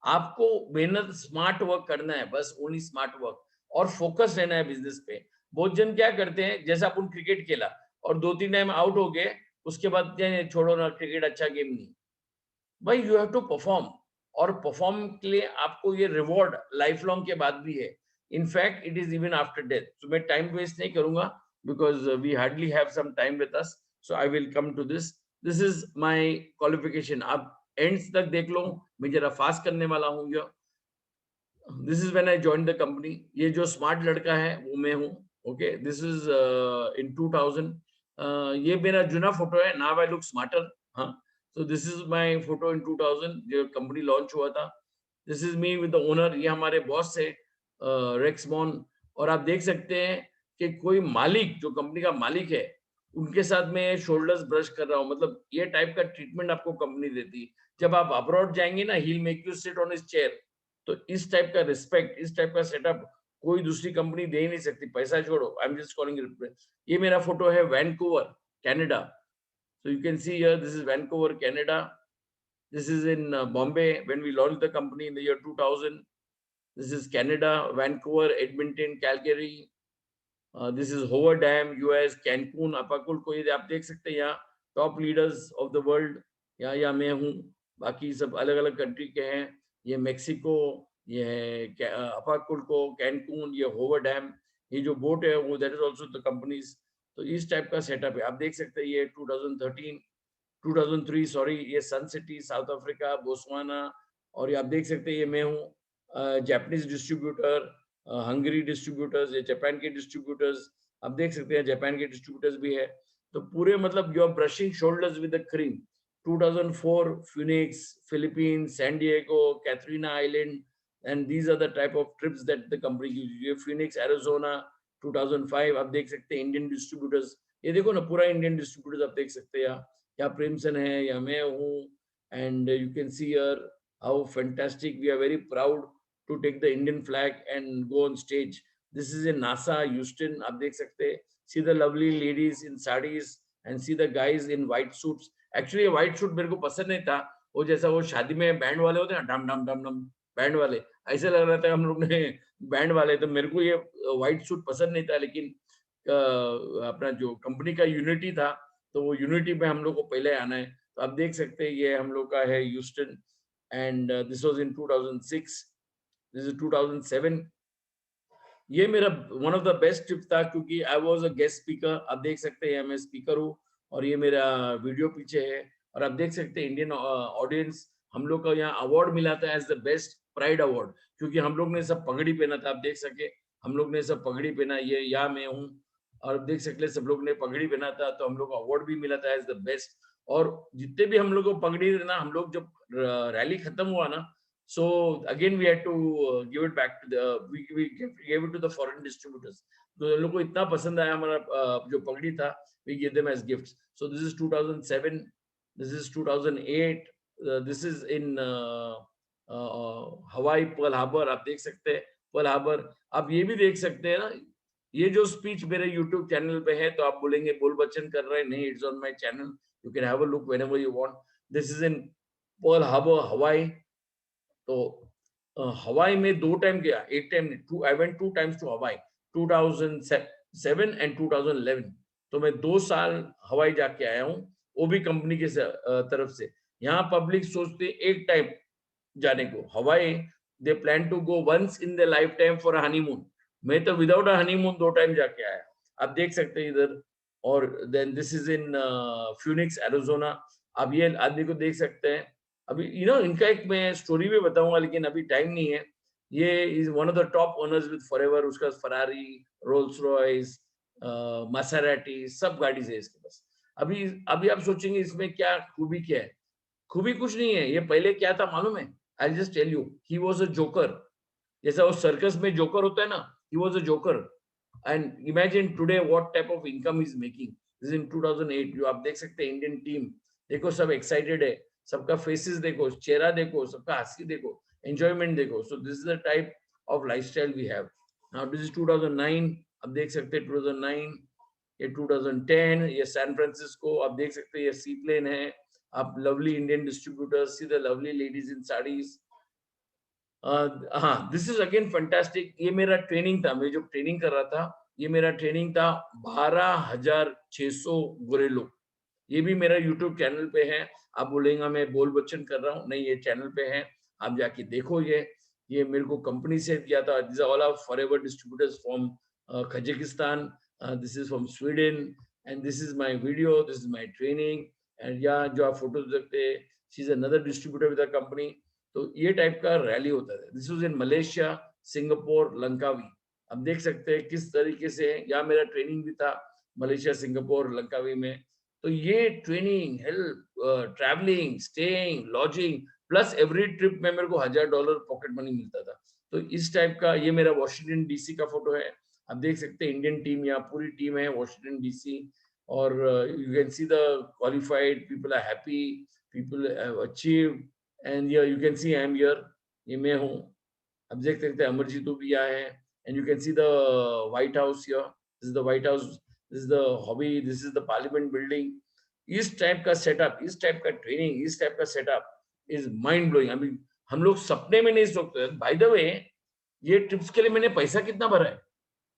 आपको मेहनत, स्मार्ट वर्क करना है, बस ओनली स्मार्ट वर्क. और फोकस रहना है बिजनेस पे. बहुत जन क्या करते हैं, जैसा अपन क्रिकेट खेला और 2-3 टाइम आउट हो गए, उसके बाद छोड़ो ना, क्रिकेट अच्छा गेम नहीं. भाई यू हैव टू परफॉर्म. और परफॉर्म के लिए आपको ये रिवॉर्ड लाइफ लॉन्ग के बाद भी है. In fact it is even after death. तो मैं टाइम वेस्ट नहीं करूंगा because we hardly have some time with us. So I will come to this. This is my qualification. आप एंड्स तक देख लो. मैं जरा फास्ट करने वाला हूँ. This is when I joined the company. ये जो स्मार्ट लड़का है वो मैं हूँ. Okay, this is in 2000. ये मेरा जुना फोटो है, नाउ आई लुक स्मार्टर। हाँ, so this is my photo in 2000 जो कंपनी लॉन्च हुआ था। This is me with the owner, ये हमारे बॉस है रेक्स बॉन। और आप देख सकते हैं कि कोई मालिक जो कंपनी का मालिक है उनके साथ में शोल्डर्स ब्रश कर रहा हूँ, मतलब ये टाइप का ट्रीटमेंट आपको कंपनी देती है। जब आप अब्रॉड जाएंगे ना, he will make you sit on his chair. तो इस टाइप का रिस्पेक्ट, इस टाइप का सेटअप कोई दूसरी कंपनी दे ही नहीं सकती, पैसा छोड़ो। आई एम जस्ट कॉलिंग इट। ये मेरा फोटो है Vancouver Canada. So you can see here, this is Vancouver, Canada. This is in Bombay when we launched the company in the year 2000. This is Canada, Vancouver, Edmonton, Calgary. This is Hoover Dam, US, Cancun, Acapulco. ये आप देख सकते हैं यहाँ top leaders of the world. यहाँ मैं हूँ, बाकी सब अलग अलग कंट्री के हैं। ये मेक्सिको, ये है अपाकुल्को, कैनकून, ये होवर डैम। ये जो बोट है वो that is also the companies. तो इस टाइप का सेटअप है। आप देख सकते हैं ये 2003 सॉरी, ये सन सिटी, साउथ अफ्रीका, बोस्वाना। और ये आप देख सकते हैं ये मैं हूँ जापानीज डिस्ट्रीब्यूटर, हंगरी डिस्ट्रीब्यूटर्स, ये जापान के डिस्ट्रीब्यूटर्स। आप देख सकते हैं जापान के डिस्ट्रीब्यूटर्स भी है। तो पूरे मतलब you are brushing shoulders with the cream. 2004 Phoenix, Philippines, San Diego, Catalina island, and these are the type of trips that the company gives you. Phoenix, Arizona, 2005। आप देख सकते हैं इंडियन डिस्ट्रीब्यूटर्स। ये देखो ना, पूरा इंडियन डिस्ट्रीब्यूटर्स आप देख सकते हैं। यहाँ प्रेमसन है, या मैं हूँ। And you can see here how fantastic, we are very proud to take the Indian flag and go on stage. This is in NASA Houston. आप देख सकते हैं, see the lovely ladies in saris and see the guys in white suits. Actually white suit मेरे को पसंद नहीं था, वो जैसा वो शादी में बैंड वाले होते हैं ना, डम डम डम डम बैंड वाले, ऐसे लग रहा था हम लोग ने बैंड वाले। तो मेरे को ये व्हाइट सूट पसंद नहीं था, लेकिन अपना जो कंपनी का यूनिटी था, तो वो यूनिटी में हम लोग को पहले आना है। तो आप देख सकते हैं ये हम लोग का है Houston. And this was in 2006, this is 2007। ये मेरा one of the best trip था, क्योंकि I was a guest speaker. आप देख सकते हैं मैं स्पीकर हूँ, और ये मेरा वीडियो पीछे है। और आप देख सकते हैं इंडियन ऑडियंस, हम लोग को यहाँ अवार्ड मिला था as the best pride award, क्योंकि हम लोग ने सब पगड़ी पहना था। आप देख सके, हम लोग ने सब पगड़ी पहना। ये यहाँ मैं हूँ, और देख सकते सब लोग ने पगड़ी पहना था, तो हम लोग को अवार्ड भी मिला था एज द बेस्ट। और जितने भी हम लोग को पगड़ी देना, हम लोग जब रैली खत्म हुआ ना, so again we had to give it back to the we gave it to the foreign distributors। तो उन लोग को इतना पसंद आया हमारा जो पगड़ी था, we gave them as gifts। So this is 2007, this is 2008, this is in हवाई, पर्ल हार्बर। आप देख सकते हैं पर्ल हार्बर। आप ये भी देख सकते हैं ना, ये जो स्पीच मेरे YouTube चैनल पे है, तो आप बोलेंगे बोल बच्चन कर रहे हैं, नहीं, it's on my channel, you can have a look whenever you want. This is in Pearl Harbor, हवाई। तो हवाई में 2 टाइम गया, एक टाइम नहीं, I went 2 times to Hawaii, 2007 and 2011। तो मैं 2 साल हवाई जाके आया हूँ, वो भी कंपनी के तरफ से। यहाँ पब्लिक सोचते एक टाइम जाने को Hawaii, they plan to go once in the life time for honeymoon. मैं तो विदाउट अ हनीमून 2 टाइम जाके आया। आप देख सकते हैं इधर। और then this is in Phoenix, Arizona. आप ये आदमी को देख सकते हैं। अभी इनका एक मैं स्टोरी भी बताऊंगा, लेकिन अभी टाइम नहीं है। ये is one of the top owners with forever. उसका फरारी, रोल्स रॉयस, मासेराटी, सब गाड़ी है इसके पास। अभी आप सोचेंगे इसमें क्या खूबी, क्या है? खूबी कुछ नहीं है। ये पहले क्या था मालूम है? I just tell you, he was a joker. जैसा वो सर्कस में जोकर होता है ना, he was a joker. And imagine today what type of income is making. This in 2008। जो आप देख सकते हैं इंडियन टीम देखो, सब एक्साइटेड है, सबका फेसेस देखो, चेहरा देखो, सबका हंसी देखो, एंजॉयमेंट देखो। So this is the type of lifestyle we have. Now this is 2009। आप देख सकते हैं 2009, ये 2010, ये सैन फ्रांसिस्को। आप देख सकते हैं ये सी प्लेन है। आप lovely Indian distributors, C the lovely ladies in saris. हाँ, दिस इज अगेन फैंटास्टिक। ये मेरा ट्रेनिंग था, मैं जो ट्रेनिंग कर रहा था, ये मेरा ट्रेनिंग था 12,600 गोरे लोग। ये भी मेरा YouTube चैनल पे है। आप बोलेंगे मैं बोल बच्चन कर रहा हूँ, नहीं, ये चैनल पे है, आप जाके देखो। ये मेरे को कंपनी से किया था। This all are forever distributors from Kazakhstan, this is from Sweden, and this is my video, this is my training. And यहाँ जो आप फोटो देखते हैं, she is another distributor with the company. तो ये टाइप का रैली होता था। This was in Malaysia, Singapore, Langkawi. आप देख सकते हैं किस तरीके से यहाँ मेरा ट्रेनिंग भी था। मलेशिया, सिंगापुर, लंकावी में। तो ये training, help, travelling, staying, lodging, plus every trip में मेरे को $1000 पॉकेट मनी मिलता था। तो इस टाइप का ये मेरा वॉशिंगटन डीसी का फोटो है। आप देख सकते हैं इंडियन टीम, यहाँ पूरी टीम है वॉशिंगटन डीसी, और you can see the qualified people are happy, people have achieved, and you can see I am here, ये मैं हूँ। आप देख सकते हैं अमरजीत भी आया है, and you can see the white house here, this is the white house, this is the hobby, this is the parliament building. इस टाइप का सेटअप, इस टाइप का ट्रेनिंग, इस टाइप का setup is mind blowing. I mean हम लोग सपने में नहीं सोचते। बाय द वे, ये ट्रिप्स के लिए मैंने पैसा कितना भरा है?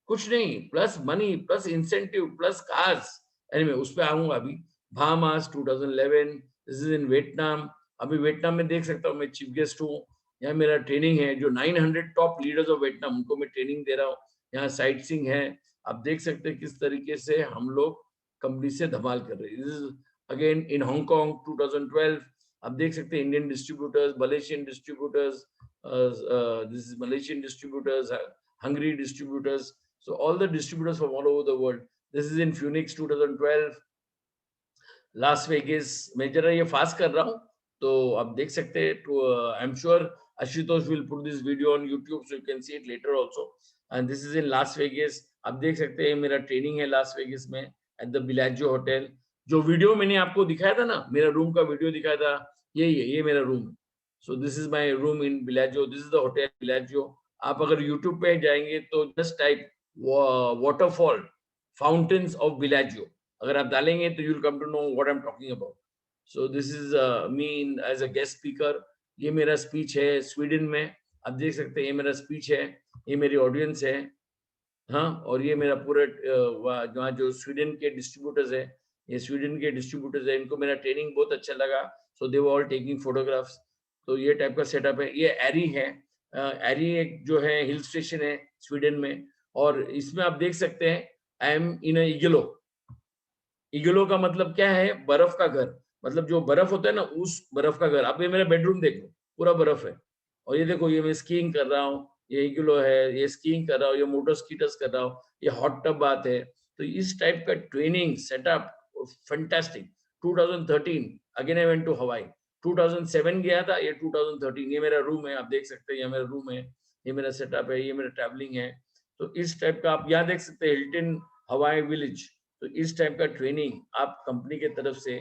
कुछ नहीं, plus money, plus incentive, plus cars. Anyway उस पे आऊंगा अभी। Bahamas 2011, this is in Vietnam. अभी वियतनाम में देख सकता हूँ मैं चीफ गेस्ट हूँ। यहाँ मेरा ट्रेनिंग है, जो 900 टॉप लीडर्स ऑफ वियतनाम, उनको मैं ट्रेनिंग दे रहा हूँ। यहाँ साइट सीइंग है। आप देख सकते हैं किस तरीके से हम लोग कंपनी से धमाल कर रहे हैं। This is again in Hong Kong 2012। आप देख सकते हैं Indian distributors, Malaysian distributors, this is Malaysian distributors, Hungary distributors. So all the distributors from all over the world. This is in Phoenix 2012. Las Vegas. मैं जरा ये फास्ट कर रहा हूँ तो आप देख सकते हैं। To I'm sure Ashutosh will put this video on YouTube so you can see it later also. And this is in Las Vegas. आप देख सकते हैं मेरा ट्रेनिंग है Las Vegas में at the Bellagio Hotel. जो वीडियो मैंने आपको दिखाया था ना, मेरा रूम का वीडियो दिखाया था, ये मेरा रूम है। So this is my room in Bellagio. This is the hotel Bellagio. आप अगर YouTube पे जाएंगे तो just type waterfall fountains of Bellagio, अगर आप डालेंगे तो you will come to know what I am talking about. So this is me as a guest speaker. ये मेरा स्पीच है स्वीडन में। आप देख सकते हैं ये मेरा स्पीच है, ये मेरी ऑडियंस है। हाँ, और ये मेरा पूरा वहाँ जो स्वीडन के डिस्ट्रीब्यूटर्स है, ये स्वीडन के डिस्ट्रीब्यूटर्स है, इनको मेरा ट्रेनिंग बहुत अच्छा लगा। सो दे वर ऑल टेकिंग फोटोग्राफ्स। तो ये टाइप का सेटअप है। ये एरी है। एरी एक जो है हिल स्टेशन है स्वीडन में, और इसमें आप देख सकते हैं आई एम इन इग्लो। इग्लो का मतलब क्या है? बर्फ का घर। मतलब जो बर्फ होता है ना, उस बर्फ का घर। आप ये मेरा बेडरूम देख लो, पूरा बर्फ है। और ये देखो, ये मैं स्कीइंग कर रहा हूँ, ये इग्लो है, ये स्कीइंग कर रहा हूँ, ये मोटर स्कीटर्स कर रहा हूँ, ये हॉट टब बात है। तो इस टाइप का training setup fantastic. 2013 again I went to Hawaii. 2007 गया था, ये 2013। ये मेरा रूम है, आप देख सकते हैं, ये मेरा रूम है, ये मेरा सेटअप है, ये मेरा ट्रैवलिंग है। तो इस टाइप का आप यहाँ देख सकते हैं हिल्टन हवाई विलेज। तो इस टाइप का ट्रेनिंग आप कंपनी के तरफ से,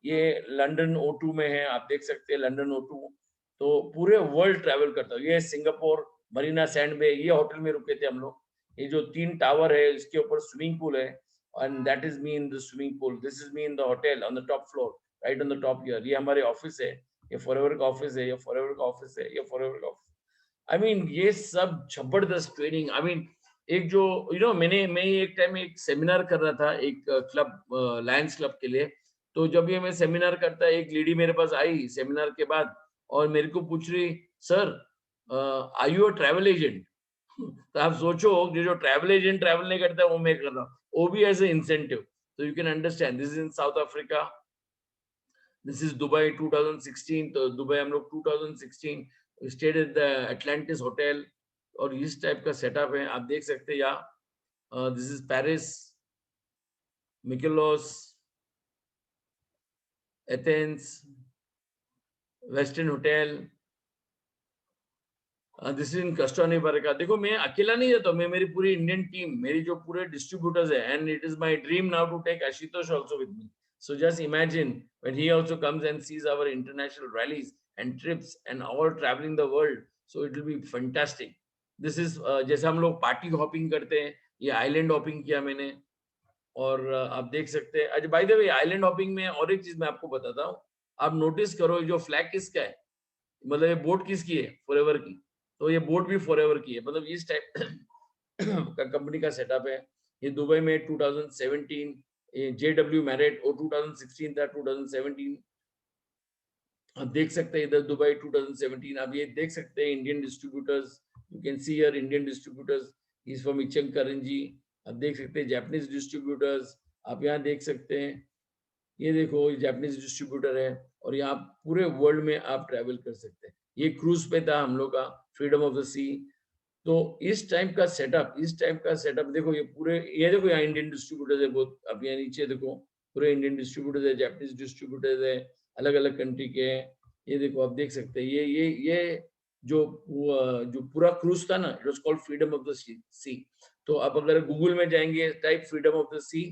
ये लंदन O2 में है, आप देख सकते हैं लंदन O2। तो पूरे वर्ल्ड ट्रैवल करता हूँ। ये सिंगापुर मरीना सैंड बे, ये होटल में रुके थे हम लोग। ये जो 3 टावर है, इसके ऊपर स्विमिंग पूल है, and that is me in the swimming pool. This is me in the hotel on the top floor, right on the top here. ये हमारे ऑफिस है, ये फॉरएवर का ऑफिस है, ये फॉरएवर का ऑफिस है, ये फॉरएवर का ऑफिस। आई मीन ये सब जबरदस्त ट्रेनिंग। आई मीन एक जो मैं एक टाइम में एक सेमिनार कर रहा था एक क्लब, लायंस क्लब के लिए। तो जब ये मैं सेमिनार करता, एक लेडी मेरे पास आई सेमिनार के बाद और मेरे को पूछ रही, sir are you a travel agent? तो आप सोचो, जो ट्रैवल एजेंट ट्रैवल नहीं करता वो मैं कर रहा हूँ, वो भी एज ए इंसेंटिव। तो you can understand. This is in south Africa, this is Dubai 2016। तो दुबई हम लोग 2016 stayed at the Atlantis hotel, और इस टाइप का सेटअप है, आप देख सकते हैं यहाँ। This is Paris, Mykonos, Athens, western hotel. This is in कस्टोनी बरका। देखो मैं अकेला नहीं रहता, मैं मेरी पूरी इंडियन टीम, मेरी जो पूरे डिस्ट्रीब्यूटर्स है, and it is my dream now to take Ashutosh also with me. So just imagine when he also comes and sees our international rallies and trips and all travelling the world, so it will be fantastic. This is जैसे हम लोग party hopping करते हैं, ये island hopping किया मैंने। और आप देख सकते हैं, अच्छा by the way island hopping में और एक चीज मैं आपको बताता हूँ। आप नोटिस करो, जो फ्लैग किसका है, मतलब ये बोट किसकी है? फॉरएवर की। तो ये बोट भी फॉरएवर की है। मतलब इस टाइप का कंपनी का सेटअप है। ये दुबई में 2017, ये JW मैरिट, वो 2016 था, 2017 आप देख सकते हैं इधर दुबई 2017। आप ये देख सकते हैं Indian distributors, you can see here Indian distributors, is from Ichalkaranji. आप देख सकते हैं जापानीज डिस्ट्रीब्यूटर्स, आप यहाँ देख सकते हैं, ये देखो ये जापानीज डिस्ट्रीब्यूटर है। और यहाँ पूरे वर्ल्ड में आप ट्रैवल कर सकते हैं। ये क्रूज पे था हम लोग का, फ्रीडम ऑफ द सी। तो इस टाइप का सेटअप देखो, ये पूरे, ये देखो यहाँ इंडियन डिस्ट्रीब्यूटर्स है बहुत, अब यहाँ नीचे देखो पूरे इंडियन डिस्ट्रीब्यूटर्स है, जापानीज डिस्ट्रीब्यूटर्स है, अलग अलग कंट्री के हैं। ये देखो आप देख सकते हैं, ये जो पूरा क्रूज था ना, it was called freedom of the sea. तो आप अगर गूगल में जाएंगे, type freedom of the sea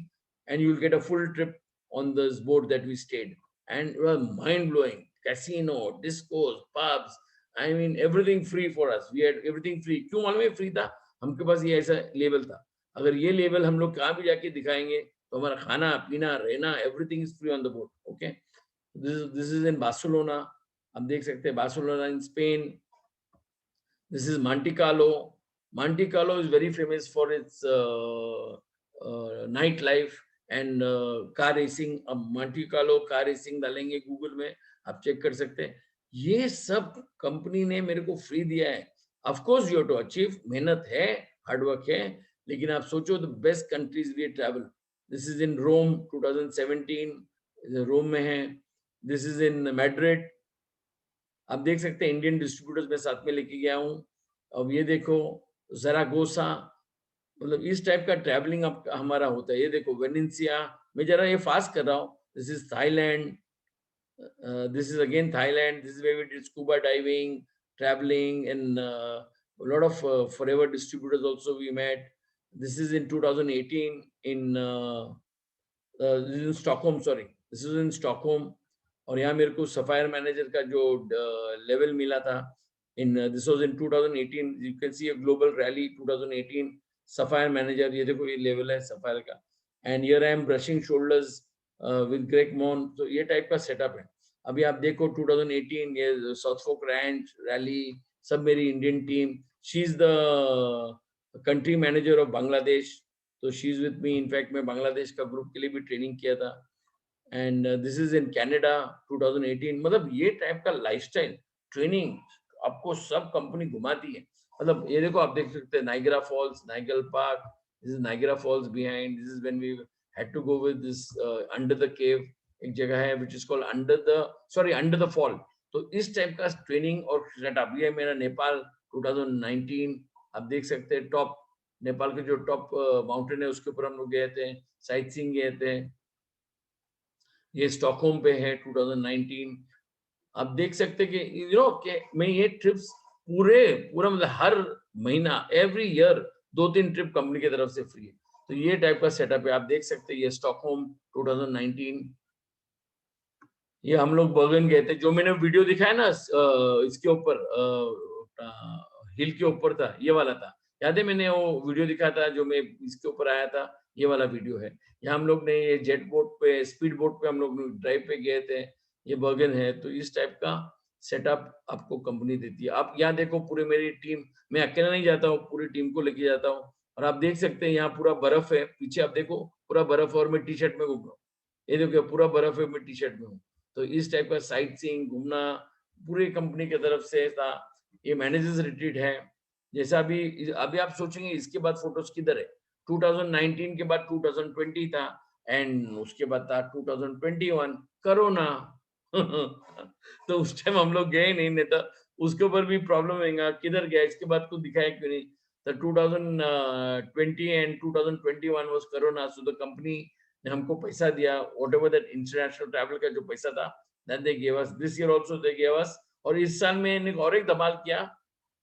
and you will get a full trip on this boat that we stayed, and it was mind blowing. Casino, discos, pubs, I mean everything free for us. We had everything free. क्यों मालूम है free था? हमके पास ये ऐसा level था। अगर ये लेवल हम लोग कहाँ भी जाके दिखाएंगे तो हमारा खाना पीना रहना everything is free on the boat. Okay, this is in Barcelona. आप देख सकते हैं Barcelona in Spain. This is Monte Carlo. Monte Carlo is very famous for its nightlife and car racing. अब Monte Carlo car racing डालेंगे Google में, आप check कर सकते हैं। ये सब कंपनी ने मेरे को फ्री दिया है। Of course you have to achieve, मेहनत है, हार्डवर्क है, लेकिन आप सोचो the best countries we travel. This is in Rome 2017, Rome में है। This is in Madrid. आप देख सकते हैं इंडियन डिस्ट्रीब्यूटर्स में साथ में लेके गया हूँ। अब ये देखो ज़रागोसा, मतलब इस टाइप का ट्रैवलिंग अब हमारा होता है। ये देखो वेनेसिया, मैं जरा ये फास्ट कर रहा हूँ। This is Thailand, this is again Thailand. This is where we did scuba diving, traveling, and a lot of forever distributors also we met. This is in 2018 in Stockholm. Sorry, this is in Stockholm. और यहाँ मेरे को sapphire manager का जो level मिला था this was in 2018. You can see a global rally 2018 sapphire manager. ये देखो ये लेवल है सफायर का। And here I am brushing shoulders with Greg Mon। तो ये टाइप का सेटअप है। अभी आप देखो 2018 ये साउथ फोक रैंच रैली, सब मेरी Indian team. She is the country manager of Bangladesh, तो she is with me. In fact मैं बांग्लादेश का ग्रुप के लिए भी ट्रेनिंग किया था। And this is in Canada 2018। मतलब ये टाइप का लाइफस्टाइल ट्रेनिंग आपको सब कंपनी घुमाती है। मतलब ये देखो आप देख सकते हैं नाइगरा फॉल्स, नाइगल park. This is Niagara Falls behind. This is when we had to go with this under the cave, एक जगह है which is called under the fall। तो इस टाइप का ट्रेनिंग और सेटअप। ये मेरा नेपाल 2019। आप देख सकते हैं टॉप, नेपाल के जो टॉप माउंटेन है उसके ऊपर हम लोग गए थे, साइट सीइंग गए थे। ये स्टॉकहोम पे है 2019। आप देख सकते कि यू नो कि मैं ये ट्रिप्स पूरा मतलब हर महीना एवरी ईयर 2-3 ट्रिप कंपनी की तरफ से फ्री है। तो ये टाइप का सेटअप है। आप देख सकते हैं ये स्टॉकहोम 2019। ये हम लोग बर्गन गए थे, जो मैंने वीडियो दिखाया ना इसके ऊपर हिल के ऊपर था, ये वाला था, याद है? मैंने वो वीडियो दिखाया था जो मैं इसके ऊपर आया था, ये वाला वीडियो है। यहाँ हम लोग ने ये जेट बोट पे, स्पीड बोट पे हम लोग ड्राइव पे गए थे। ये बर्गन है। तो इस टाइप का सेटअप आपको कंपनी देती है। आप यहाँ देखो पूरी मेरी टीम, मैं अकेला नहीं जाता हूँ, पूरी टीम को लेके जाता हूँ। और आप देख सकते हैं यहाँ पूरा बर्फ है, पीछे आप देखो पूरा बर्फ, और मैं टी शर्ट में घूम रहा हूँ। ये देखो पूरा बर्फ है, मैं टी शर्ट में हूँ। तो इस टाइप का साइट सीइंग घूमना पूरी कंपनी की तरफ से था। ये मैनेजर्स रिट्रीट है। जैसा अभी आप सोचेंगे इसके बाद फोटोज किधर है। 2019 के बाद 2020 था, एंड उसके बाद था 2021 कोरोना। तो उस टाइम हम लोग गए नहीं था, उसके ऊपर भी प्रॉब्लम रहेगा किधर गया, इसके बाद कुछ दिखाया क्यों नहीं। The 2020 and 2021 was Corona, so the company ने हमको पैसा दिया, whatever that international travel का जो पैसा था, that they gave us. This year also they gave us. और इस साल में और एक धमाल किया,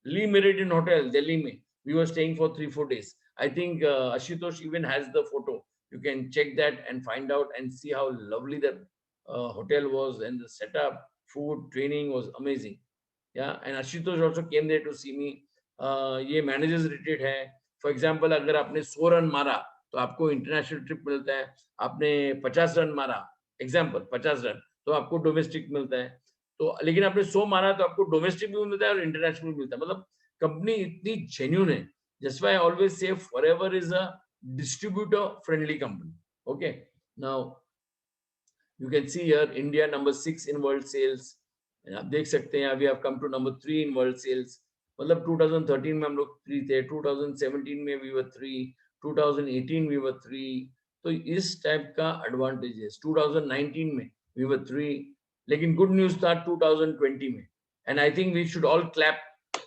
Lee Meridien Hotel दिल्ली में, we were staying for 3-4 days. I think Ashutosh even has the photo. You can check that and find out and see how lovely that hotel was, and the setup, food, training was amazing. Yeah, and Ashutosh also came there to see me. ये managers retreat है। For example अगर आपने 100 run मारा तो आपको international trip मिलता है। आपने 50 रन मारा, एग्जांपल 50 रन, तो आपको डोमेस्टिक मिलता है। तो लेकिन आपने 100 मारा तो आपको डोमेस्टिक भी मिलता है और इंटरनेशनल भी मिलता है। मतलब कंपनी इतनी जेन्युइन है। Just why I always say forever is a distributor friendly company. Okay, now you can see here India number 6 in world sales. आप देख सकते हैं अभी आप come to number 3 in world sales. मतलब 2013 में हम लोग 3 थे, 2017 में we were 3, 2018 we were 3। तो इस टाइप का एडवांटेज है। 2019 में we were 3, लेकिन गुड न्यूज था 2020 में। And I think we should all clap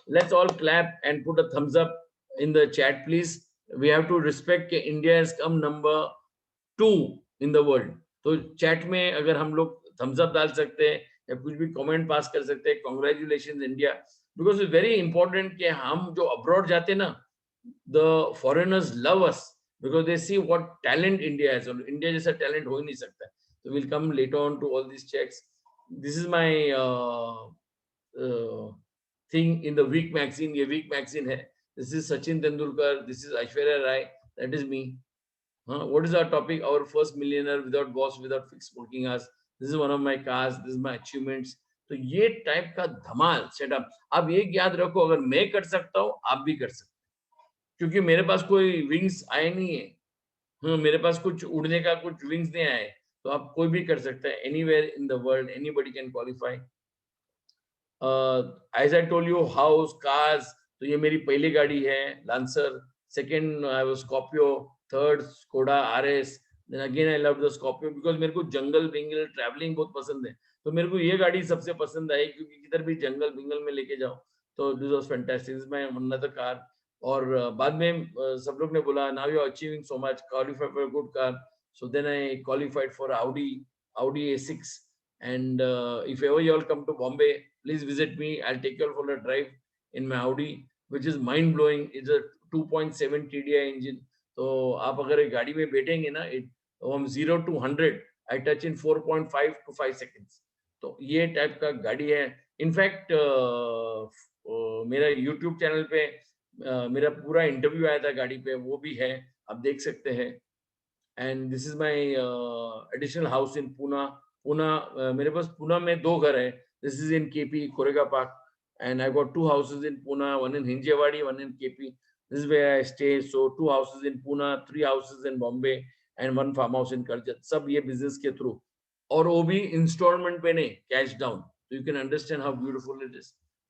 let's all clap and put a thumbs up in the chat, please. We have to respect कि India has come number 2 in the world. तो chat में अगर हम लोग thumbs up डाल सकते हैं या कुछ भी comment पास कर सकते हैं, congratulations India, because it's very important कि हम जो abroad जाते हैं ना, the foreigners love us because they see what talent India has. और India जैसा talent हो ही नहीं सकता. So we'll come later on to all these checks. This is my thing in the Week magazine. ये Week magazine है. This is Sachin Tendulkar. This is Aishwarya Rai. That is me. What is our topic? Our first millionaire without boss, without fixed working hours. This is one of my cars. This is my achievements. तो ये type का धमाल setup आप ये याद रखो, अगर मैं कर सकता हूँ आप भी कर सकते हैं, क्योंकि मेरे पास कोई विंग्स आए नहीं है, मेरे पास कुछ उड़ने का कुछ विंग्स नहीं आए, तो आप कोई भी कर सकते हैं. Anywhere in the world anybody can qualify. As I told you, house, cars, तो ये मेरी पहली गाड़ी है Lancer. Second I was Scorpio. Third Skoda RS. Then again I love the Scorpio because मेरे को जंगल बिंगल ट्रैवलिंग बहुत पसंद है, तो मेरे को ये गाड़ी सबसे पसंद आई क्योंकि किधर भी जंगल बिंगल में लेके जाओ. तो this was fantastic. This is my another car. और बाद में सब लोग ने बोला now you are achieving so much, qualify for a good car. So then I qualified for Audi A6, and if ever you all come to Bombay, please visit me. I'll take you all for a drive in my Audi, which is mind blowing. It's a 2.7 TDI engine. तो आप अगर एक गाड़ी में बैठेंगे ना, हम 0 to 100 I touch in 4.5 to 5 seconds. तो ये टाइप का गाड़ी है. इनफैक्ट मेरा YouTube चैनल पे मेरा पूरा इंटरव्यू आया था गाड़ी पे, वो भी है, आप देख सकते हैं. And this is my additional house in Pune. मेरे पास पुणे में 2 घर है. This is in KP, Korega Park, and I got 2 houses in Pune, one in Hinjewadi, one in KP. This is where I stay. So 2 houses in Pune, 3 houses in Bombay, and 1 farmhouse in Karjat. सब ये business के through. और वो भी installment पे नहीं, cash down. So you can understand how beautiful it is.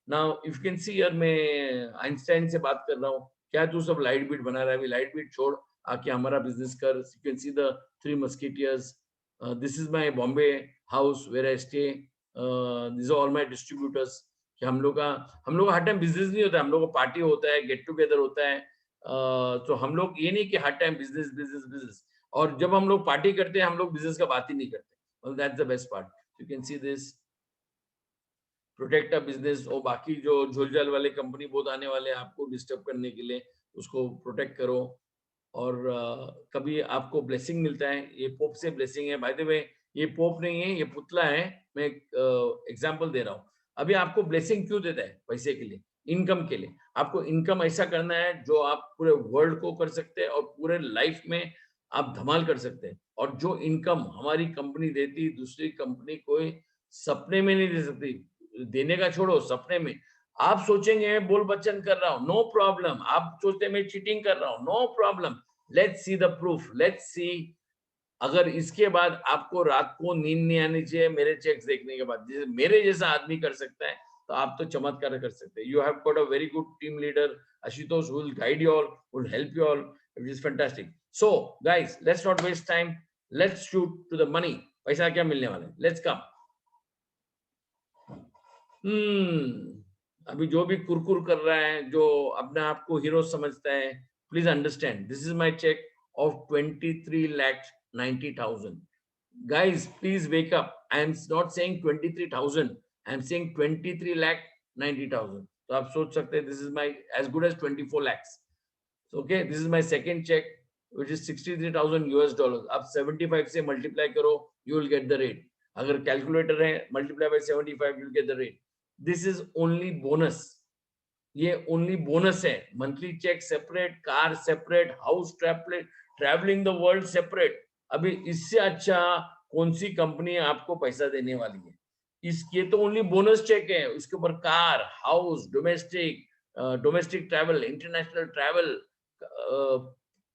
Now if you can see here, मैं Einstein से बात कर रहा हूँ. क्या तू सब लाइट बीट बना रहा है? अभी लाइट बीट छोड़, आके हमारा बिजनेस कर. You can see the 3 musketeers. This is my Bombay house where I stay. These are all my distributors. कि हम लोग का हर टाइम बिजनेस नहीं होता है, हम लोग का पार्टी होता है, गेट टुगेदर होता है. तो हम लोग ये नहीं कि हर टाइम बिजनेस बिजनेस बिजनेस, और जब हम लोग पार्टी करते हैं हम लोग बिजनेस का बात ही नहीं करते. well, that's the best part. You can see this. Protect a business. और बाकी जो झोलझाल वाले कंपनी बहुत आने वाले हैं आपको डिस्टर्ब करने के लिए, उसको प्रोटेक्ट करो. और कभी आपको ब्लेसिंग मिलता है. ये पोप से ब्लेसिंग है. बाय द वे ये पोप नहीं है, ये पुतला है. मैं एग्जांपल दे रहा हूँ. अभी आपको ब्लेसिंग क्यों देता है? पैसे के लिए, इनकम के लिए. आपको इनकम ऐसा करना है जो आप पूरे वर्ल्ड को कर सकते हैं और पूरे लाइफ में आप धमाल कर सकते हैं. और जो इनकम हमारी कंपनी देती, दूसरी कंपनी कोई सपने में नहीं दे सकती. देने का छोड़ो, सपने में आप सोचेंगे बोल बच्चन कर रहा हूं, नो प्रॉब्लम. आप सोचते मैं चीटिंग कर रहा हूं, no problem. Let's see the proof. Let's see. अगर इसके बाद आपको रात को नींद नहीं आनी चाहिए मेरे चेक्स देखने के बाद, मेरे जैसा आदमी कर सकता है, तो आप तो चमत्कार कर सकते हैं. You have got a very good team leader Ashutosh, who will guide you all, who will help you all. It is fantastic. So guys, let's not waste time. Let's shoot to the money. पैसा क्या मिलने वाला है? Let's come. अभी जो भी कुरकुर कर रहा है, जो अपने आप को हीरो समझता है, please understand this is my cheque of 23,90,000. guys, please wake up. I am not saying 23,000, I am saying 23,90,000. तो आप सोच सकते हैं this is my as good as 24 lakhs. Okay, this is my second check which is $63,000. आप 75 से multiply करो, you will get the rate. अगर calculator है, multiply by 75, you will get the rate. This is only bonus. ये only bonus है. Monthly check separate, car separate, house separate, traveling the world separate. अभी इससे अच्छा कौन सी company आपको पैसा देने वाली है? ये तो ओनली बोनस चेक है. उसके ऊपर car, house, domestic travel, international travel,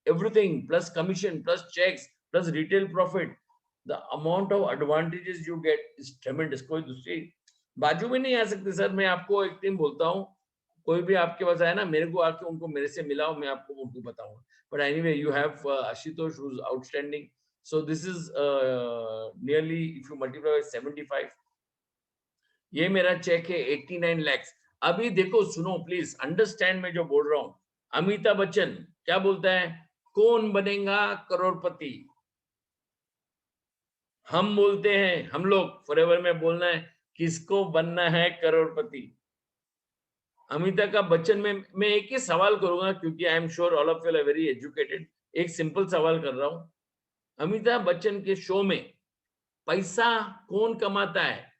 everything, plus commission, plus cheques, plus retail profit. The amount of advantages you get is tremendous. कोई दूसरी बाजू में नहीं आ सकते. सर मैं आपको एक दिन बोलता हूँ, कोई भी आपके पास आए ना, मेरे को आके उनको मेरे से मिलाओ, मैं आपको उनको बताऊंगा. But anyway you have Ashutosh who is outstanding. So this is nearly, if you multiply by 75, ये मेरा चेक है 89 lakhs. अभी देखो, सुनो प्लीज, अंडरस्टैंड मैं जो बोल रहा हूं। अमिताभ बच्चन क्या बोलता है, कौन बनेगा करोड़पति। हम बोलते हैं, हम लोग फॉरएवर में बोलना है, किसको बनना है करोड़पति। अमिताभ बच्चन में मैं एक ही सवाल करूंगा, क्योंकि I am sure all of you are very educated. एक सिंपल सवाल कर रहा हूं, अमिताभ बच्चन के शो में पैसा कौन कमाता है,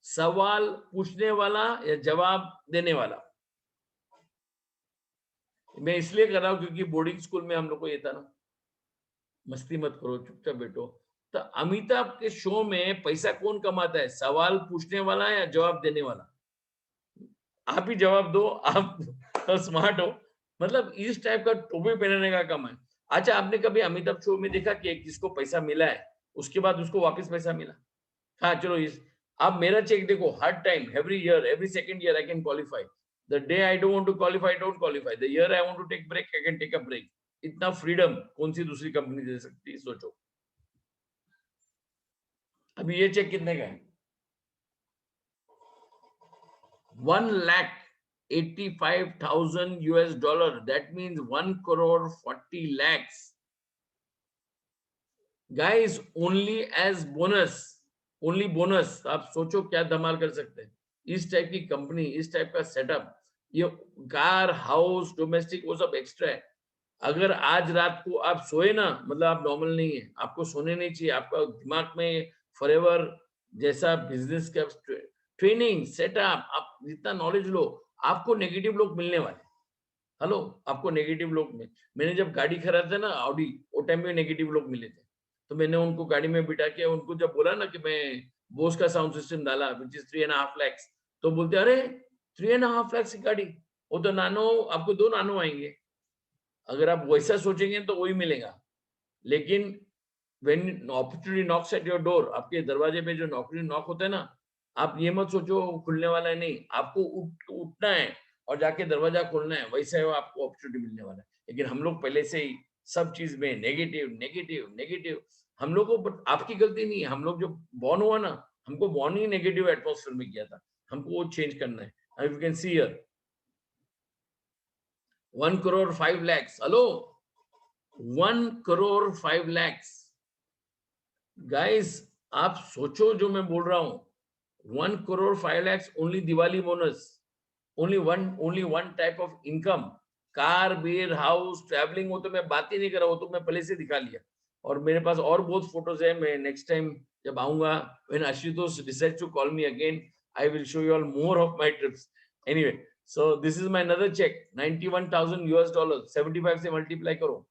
सवाल पूछने वाला या जवाब देने वाला। मैं इसलिए कर रहा हूं क्योंकि बोर्डिंग स्कूल में हम लोग को ये था ना, मस्ती मत करो, चुपचाप बैठो। तो अमिताभ के शो में पैसा कौन कमाता है, सवाल पूछने वाला या जवाब देने वाला। आप ही जवाब दो, आप तो स्मार्ट हो। मतलब इस टाइप का टोपी पहनने का काम है। अच्छा, आपने कभी अमिताभ शो में देखा कि किसको पैसा मिला है उसके बाद उसको वापस पैसा मिला? हाँ चलो, इस आप मेरा चेक देखो, हर time, every year, every second year I can qualify. The day I don't want to qualify, don't qualify. The year I want to take break, I can take a break. इतना freedom कौन सी दूसरी company दे सकती है, सोचो। अभी ये check कितने का है? 1,85,000 US dollar. That means 1,40 lakhs. Guys, only as bonus, only bonus. आप सोचो क्या धमाल कर सकते हैं। इस टाइप की कंपनी, इस टाइप का सेटअप, ये कार, हाउस, डोमेस्टिक, वो सब एक्स्ट्रा है। अगर आज रात को आप सोए ना, मतलब आप नॉर्मल नहीं है, आपको सोने नहीं चाहिए। आपका दिमाग में फॉरएवर जैसा बिजनेस का ट्रेनिंग सेटअप, आप जितना नॉलेज लो, आपको नेगेटिव लोग मिलने वाले। हेलो, आपको नेगेटिव लोग में, मैंने जब गाड़ी खरीदा ना ऑडी, वो टाइम में नेगेटिव लोग मिले थे, तो मैंने उनको गाड़ी में बिठा के उनको जब बोला ना कि मैं बोस का साउंड सिस्टम डाला विच इज 3.5 लाख, तो बोलते अरे 3.5 लाख की गाड़ी, वो तो नानो, आपको 2 नानो आएंगे। अगर आप वैसा सोचेंगे तो वही मिलेगा। लेकिन when opportunity knocks at your door, आपके दरवाजे पे जो नौकरी नॉक होता है ना, आप ये मत सोचो खुलने वाला है, नहीं, आपको उठना है और जाके दरवाजा खोलना है, वैसे है आपको अपॉर्चुनिटी मिलने वाला है। लेकिन हम लोग पहले से ही सब चीज में नेगेटिव नेगेटिव नेगेटिव। हम लोग को, आपकी गलती नहीं है, हम लोग जो बॉर्न हुआ ना, हमको बॉर्न ही नेगेटिव एटमॉस्फेयर में किया था, हमको वो चेंज करना है। You can see here 1,05 lakhs। Hello, 1,05 lakhs। Guys, आप सोचो जो मैं बोल रहा हूं, 1,05 lakhs only Diwali bonus, only one type of income. Car, बेर, हाउस, ट्रैवलिंग, वो तो मैं बात ही नहीं कर रहा, वो तो मैं पहले से दिखा लिया। और मेरे पास और बहुत फोटोज है, मैं नेक्स्ट टाइम जब आऊंगा, when Ashutosh decides to call me again, I will show you all more of my trips. Anyway, so this is my another cheque, 91,000 US dollar, 75 से मल्टीप्लाई करो,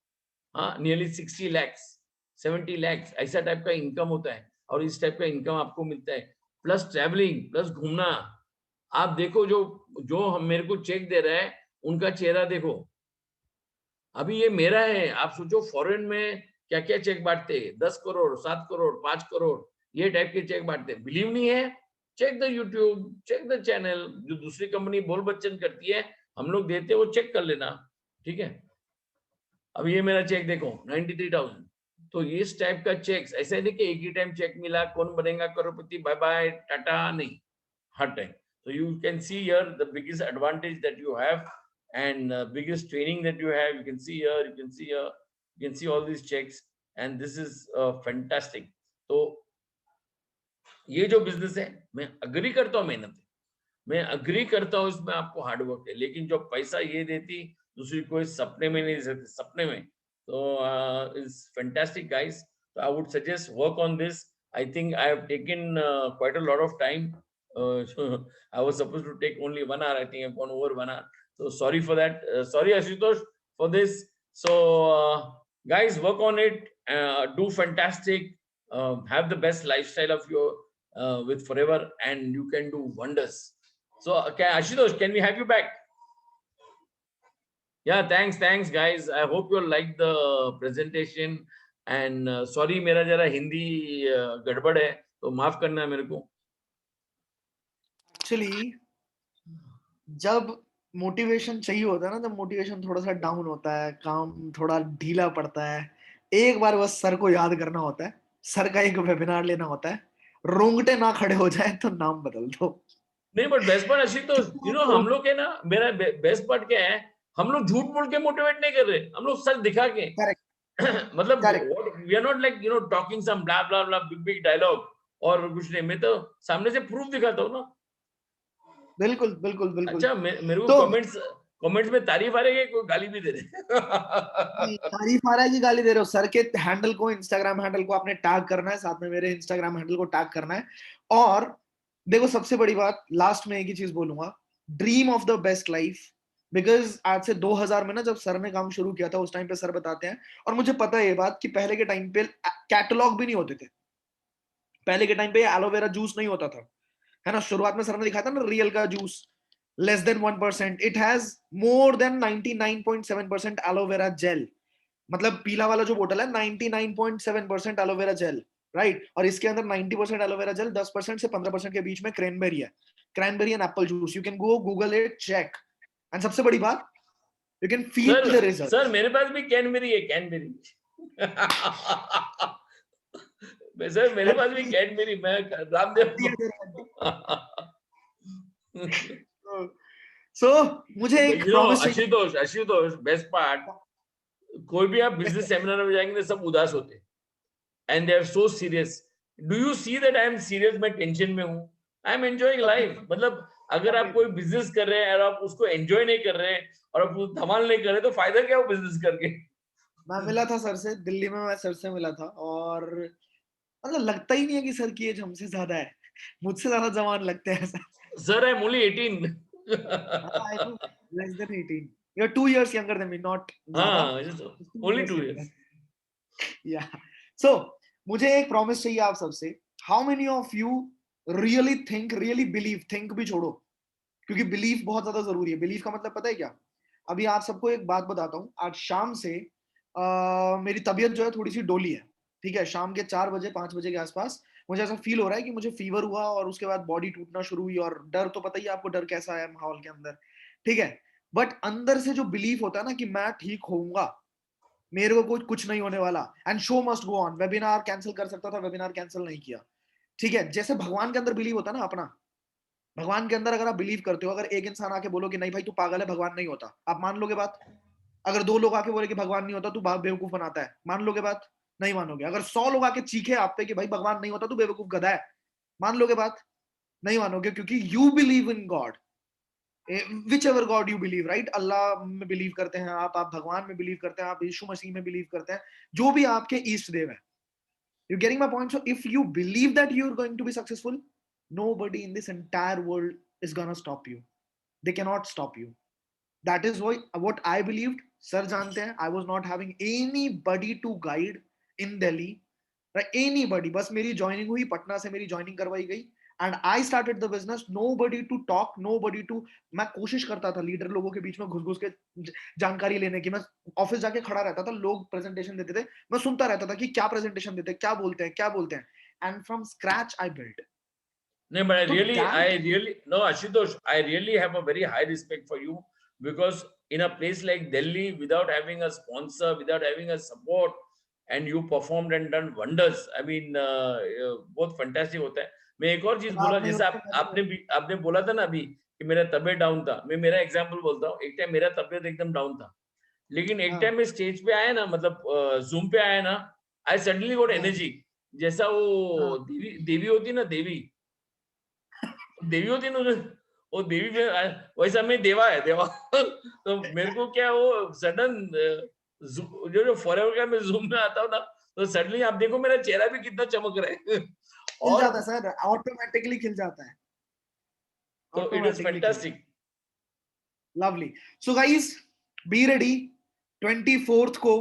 हाँ, नियरली 60 lakhs, 70 lakhs, ऐसा type का income होता है। और इस टाइप का इनकम आपको मिलता है, प्लस ट्रैवलिंग, प्लस घूमना। आप देखो जो हम मेरे को चेक दे रहा है, उनका चेहरा देखो। अभी ये मेरा है, आप सोचो फॉरेन में क्या क्या चेक बांटते हैं, 10 करोड़, 7 करोड़, 5 करोड़, ये टाइप के चेक बांटते हैं। बिलीव नहीं है, check the YouTube, check the channel, जो दूसरी कंपनी बोल बच्चन करती है, हम लोग देते हैं, वो चेक कर लेना, ठीक है। अब ये मेरा चेक देखो, 93,000। तो इस टाइप का चेक्स, ऐसा नहीं कि एक ही टाइम चेक मिला, कौन बनेगा करोड़पति, बाय बाय टाटा, नहीं, हर time. So you can see here the biggest advantage that you have and biggest training that you have. You can see here, you can see here, you can see all these checks, and this is fantastic. तो ये जो business है, मैं agree करता हूँ मेहनत है, मैं अग्री करता हूँ इसमें आपको हार्ड वर्क है, लेकिन जो पैसा ये देती दूसरी कोई सपने में नहीं देती, सपने में। तो it's fantastic guys. So I would suggest work on this. I think I have taken quite a lot of time. So I was supposed to take only 1 hour. I think I've gone over 1 hour. So sorry for that. Sorry Ashutosh for this. So guys, work on it. Do fantastic. Have the best lifestyle of your with forever, and you can do wonders. So okay, Ashutosh, can we have you back? Yeah, thanks guys. I hope you like the presentation. And sorry, मेरा जरा हिंदी गड़बड़ है, तो माफ करना मेरे को। Actually जब मोटिवेशन चाहिए होता है ना, तब मोटिवेशन थोड़ा सा डाउन होता है, काम थोड़ा ढीला पड़ता है। एक बार बस सर को याद करना होता है, सर का एक वेबिनार लेना होता है, रोंगटे ना खड़े हो जाए तो नाम बदल दो। नहीं but best part Ashutosh, you know हम लोग है ना, मेरा बेस्ट पार्ट क्या है, हम लोग झूठ बोल के मोटिवेट नहीं कर रहे, हम लोग सच दिखा के करेक्ट मतलब correct we are not like you know talking some blah blah blah big big dialogue और कुछ नहीं, मैं तो सामने से प्रूफ दिखाता हूँ ना। बिल्कुल बिल्कुल बिल्कुल। अच्छा मेरे को तो कमेंट्स में तारीफ आ रही है, कोई गाली भी दे रहे। नहीं, तारीफ आ रहा है कि गाली दे रहे हो? सर के हैंडल को, इंस्टाग्राम हैंडल को आपने टैग करना है, साथ में मेरे इंस्टाग्राम हैंडल को टैग करना है। और देखो सबसे बड़ी बात, लास्ट में एक ही चीज बोलूंगा, dream of the best life. Because आज से 2000 में ना जब सर ने काम शुरू किया था, उस टाइम पे सर बताते हैं, और मुझे पता है ये बात कि पहले के टाइम पे कैटलॉग भी नहीं होते थे। पहले के टाइम पे एलोवेरा जूस नहीं होता था, है ना। शुरुआत में सर ने दिखाया था ना रियल का juice, less than 1%, it has more than 99.7% aloe vera gel. मतलब पीला वाला जो बोतल है 99.7% एलोवेरा जेल, राइट। और इसके अंदर 90% एलोवेरा जेल, 10% से 15% के बीच में क्रैनबेरी है, cranberry and apple juice. You can go Google it, check. And सबसे बड़ी बात, you can feel the result. Sir मेरे पास भी कैनबेरी है, कैनबेरी। सर मेरे पास भी कैडबेरी, मैं रामदेव। सो मुझे एक प्रॉमिस चाहिए। आशुतोष बेस्ट पार्ट, कोई भी आप बिजनेस सेमिनार में जाएंगे तो सब उदास होते हैं, and they are so serious. Do you see that I am serious? मैं टेंशन में हूँ, आई एम एंजॉयिंग लाइफ। मतलब अगर आप कोई बिजनेस कर रहे हैं और आप उसको एंजॉय नहीं कर रहे हैं और आप धमाल नहीं कर रहे, तो फायदा क्या हो बिजनेस करके? मैं मिला था सर से दिल्ली में, मैं सर से मिला था, और मतलब लगता ही नहीं है कि सर की एज हमसे ज्यादा है, मुझसे ज्यादा जवान लगते हैं sir. Sir I am only 18। I know, less than 18. You're 2 years younger than me, not ज्यादा, हाँ, just 2 only years 2 younger. Years. Yeah. So मुझे एक प्रॉमिस चाहिए आप सबसे। How many of you really think, really believe, think भी छोड़ो, क्योंकि बिलीफ बहुत ज्यादा जरूरी है। बिलीफ का मतलब पता है क्या? अभी आप सबको एक बात बताता हूँ, आज शाम से मेरी तबीयत जो है थोड़ी सी डोली है, ठीक है। शाम के 4 बजे 5 बजे के आसपास मुझे ऐसा फील हो रहा है कि मुझे फीवर हुआ, और उसके बाद बॉडी टूटना शुरू हुई, और डर तो पता ही है आपको, डर कैसा है माहौल के अंदर, ठीक है। बट अंदर से जो बिलीफ होता है ना कि मैं ठीक होऊंगा, मेरे को कुछ नहीं होने वाला, and show must go on. Webinar cancel कर सकता था, वेबिनार कैंसिल नहीं किया, ठीक है। जैसे भगवान के अंदर बिलीव होता है ना अपना, भगवान के अंदर अगर आप बिलीव करते हो, अगर एक इंसान आके बोलो कि नहीं भाई तू पागल है, भगवान नहीं होता, आप मान लोगे बात? अगर 2 लोग आके बोले कि भगवान नहीं होता, तू बेवकूफ बनाता है, मान लोगे बात? नहीं मानोगे। अगर 100 लोग आके चीखे आप पे कि भाई भगवान नहीं होता, तू बेवकूफ गधा है, मान लोगे बात? नहीं मानोगे, क्योंकि you believe in God, whichever God you believe, right. Allah में बिलीव करते हैं आप भगवान में बिलीव करते हैं, आप यीशु मसीह में बिलीव करते हैं, जो भी आपके ईष्ट देव है। You getting my point? So if you believe that you are going to be successful, nobody in this entire world is gonna stop you. They cannot stop you. That is why what I believed. Sir जानते हैं, I was not having anybody to guide in Delhi, right? Anybody. बस मेरी joining हुई, पटना से मेरी joining करवाई गई, and I started the business. Nobody to talk, nobody to. मैं कोशिश करता था लीडर लोगों के बीच में घुस घुस के जानकारी लेने की। मैं ऑफिस जाके खड़ा रहता था, लोग प्रेजेंटेशन देते थे, मैं सुनता रहता था कि क्या प्रेजेंटेशन देते हैं, क्या बोलते हैं, क्या बोलते हैं, and from scratch I built. No, but So no, Ashutosh, I really have a very high respect for you, because in a place like Delhi, without having a sponsor, without having a support, and you performed and done wonders. I mean, बहुत fantastic होता है। मैं एक और चीज बोला, जैसे आपने बोला था ना अभी कि मेरा तबीयत डाउन था, मैं मेरा एग्जांपल बोलता हूँ। एक टाइम मेरा तबीयत एकदम डाउन था, लेकिन एक टाइम में स्टेज पे आया ना, मतलब जूम पे आया ना, आई सडनली गॉट एनर्जी। जैसा वो देवी होती ना, देवी होती ना, वो देवी में वैसा मैं देवा है, देवा। तो मेरे को क्या वो सडन जो फॉरएवर का मैं जूम में आता हूँ ना, तो सडनली आप देखो मेरा चेहरा भी कितना चमक रहा है। खिल जाता है सर, ऑटोमेटिकली खिल जाता है, तो it was fantastic, lovely. So guys, be ready. 24th को,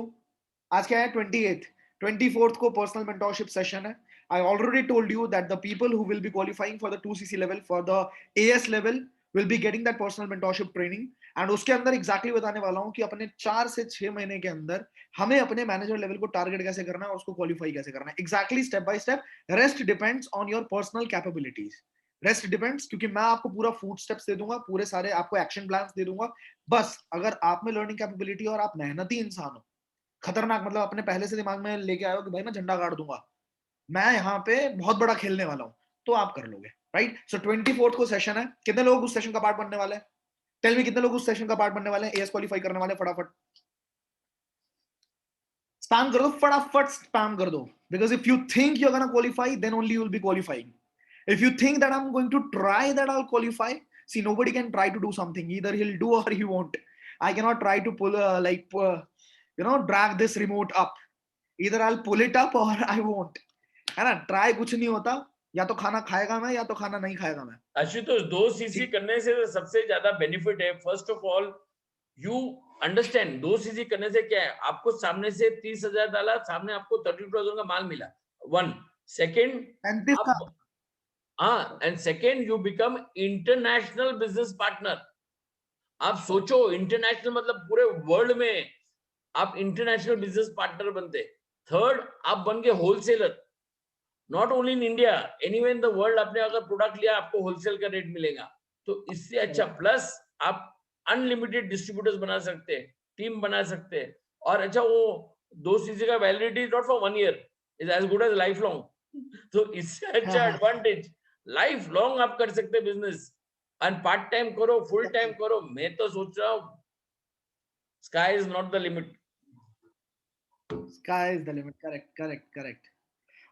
आज क्या है 28th, 24th को पर्सनल मेंटोरशिप सेशन है। I already told you that the people who will be qualifying for the 2cc level, for the AS level, will be getting that personal mentorship training. And उसके अंदर exactly बताने वाला हूँ कि अपने 4 से 6 महीने के अंदर हमें अपने मैनेजर लेवल को टारगेट कैसे करना है और उसको क्वालिफाई कैसे करना है, exactly step by step. Rest depends on your personal capabilities. Rest depends, क्योंकि मैं आपको पूरा फूड स्टेप्स दे दूंगा, पूरे सारे आपको एक्शन प्लान्स दे दूंगा। बस अगर आप में लर्निंग कैपेबिलिटी और आप मेहनती इंसान हो, खतरनाक, मतलब अपने पहले से दिमाग में लेके आए हो कि भाई मैं झंडा गाड़ दूंगा, मैं यहाँ पे बहुत बड़ा खेलने वाला हूँ, तो आप कर लोगे। राइट? सो 24th को सेशन है. कितने लोग उस सेशन का पार्ट बनने वाले हैं? टेल मी, कितने लोग उस सेशन का पार्ट बनने वाले हैं? एएस क्वालिफाई करने वाले? फटाफट स्पैम कर दो, फटाफट स्पैम कर दो. Because if you think you're gonna qualify, then only you will be qualifying. If you think that I'm going to try that I'll qualify, see, nobody can try to do something. Either he'll do or he won't. I cannot try to pull drag this remote up. Either I'll pull it up or I won't. है ना? Try कुछ नहीं होता. या तो खाना खाएगा मैं, या तो खाना नहीं खाएगा मैं. आशुतोष, 2 सीसी करने से सबसे ज्यादा बेनिफिट है. First of all you understand 2 CC करने से क्या है. आपको सामने से 30,000 डाला, सामने आपको 32,000 का माल मिला. 1 सेकंड, 35 का. हाँ, and second you become international business partner. आप सोचो, इंटरनेशनल मतलब पूरे वर्ल्ड में आप इंटरनेशनल बिजनेस पार्टनर बनते. थर्ड, आप बन गए wholesaler. Not only in India, anywhere in the world. आपने अगर प्रोडक्ट लिया, आपको होलसेल का रेट मिलेगा. तो इससे अच्छा, प्लस आप अनलिमिटेड डिस्ट्रीब्यूटर्स बना सकते हैं, टीम बना सकते हैं. और अच्छा, वो 2 सीसी का validity not for 1 year, is as good as life long. तो इससे अच्छा एडवांटेज, लाइफ लॉन्ग आप कर सकते हैं बिजनेस. एंड पार्ट टाइम करो, फुल टाइम करो. मैं तो सोच रहा हूँ sky is not the limit. Sky is the limit. Correct.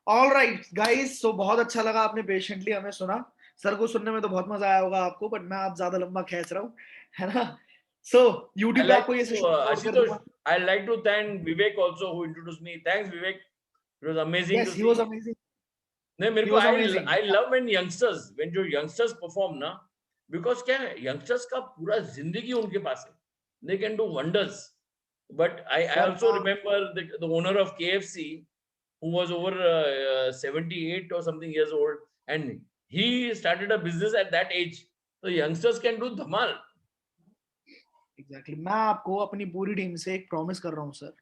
All right, guys. So बहुत अच्छा लगा आपने पेशेंटली हमें सुना. सर को सुनने में तो बहुत मजा आया होगा आपको, बट मैं आप ज्यादा लंबा खींच रहा हूँ, है ना? So YouTube पे आपको ये session. I like to thank Vivek also who introduced me. Thanks Vivek. It was amazing. Yes, he was amazing. नहीं, मेरे को I love when youngsters, when जो youngsters perform ना, because क्या है, youngsters का पूरा जिंदगी उनके पास है. They can do wonders. But I also remember the owner of KFC, who was over 78 or something years old, and he started a business at that age. So youngsters can do dhamal. Exactly. मैं आपको अपनी पूरी team से एक promise कर रहा हूँ sir.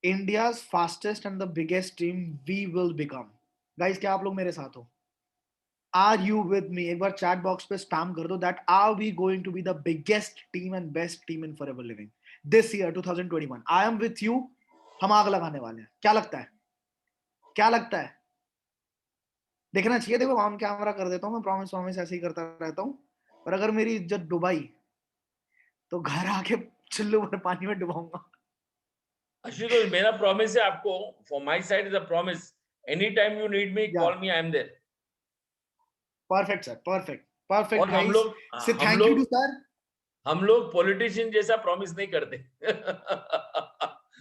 India's fastest and the biggest team we will become. Guys, क्या आप लोग मेरे साथ हो? Are you with me? एक बार चैट बॉक्स पे स्पैम कर दो that are we going to be the biggest team and best team in Forever Living this year 2021. I am with you. हम आग लगाने वाले हैं. क्या लगता है? क्या लगता है? देखना चाहिए. देखो, ऑन कैमरा कर देता हूँ मैं. प्रॉमिस ऐसे ही करता रहता हूँ. और अगर मेरी इज्जत डुबाई तो घर आके चुल्लू भर पानी में डुबाऊंगा. आशुतोष, मेरा प्रॉमिस है आपको. For my side is a promise. Anytime you need me, call me. I am there. Perfect sir. Perfect. और हम लोग, Say thank you to sir. हम लोग पॉलिटिशियन जैसा प्रॉमिस नहीं करते.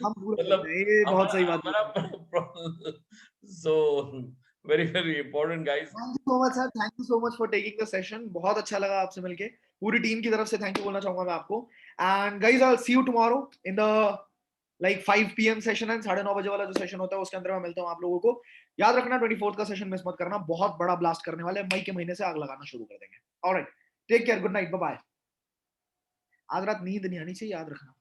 हम मतलब ये बहुत सही बात है. So very important guys. Thank you so much sir. Thank you so much for taking the session. बहुत अच्छा लगा आपसे मिलके. पूरी टीम की तरफ से थैंक यू बोलना चाहूंगा मैं आपको. And guys, I'll see you tomorrow in the 5 PM session है. 9:30 बजे वाला जो सेशन होता है उसके अंदर मैं मिलता हूँ आप लोगों को. याद रखना 24th का सेशन मिस मत करना. बहुत बड़ा ब्लास्ट करने वाले. मई के महीने से आग लगाना शुरू कर देंगे. Alright, take care, good night, bye bye. आज रात नींद नहीं आनी चाहिए, याद रखना.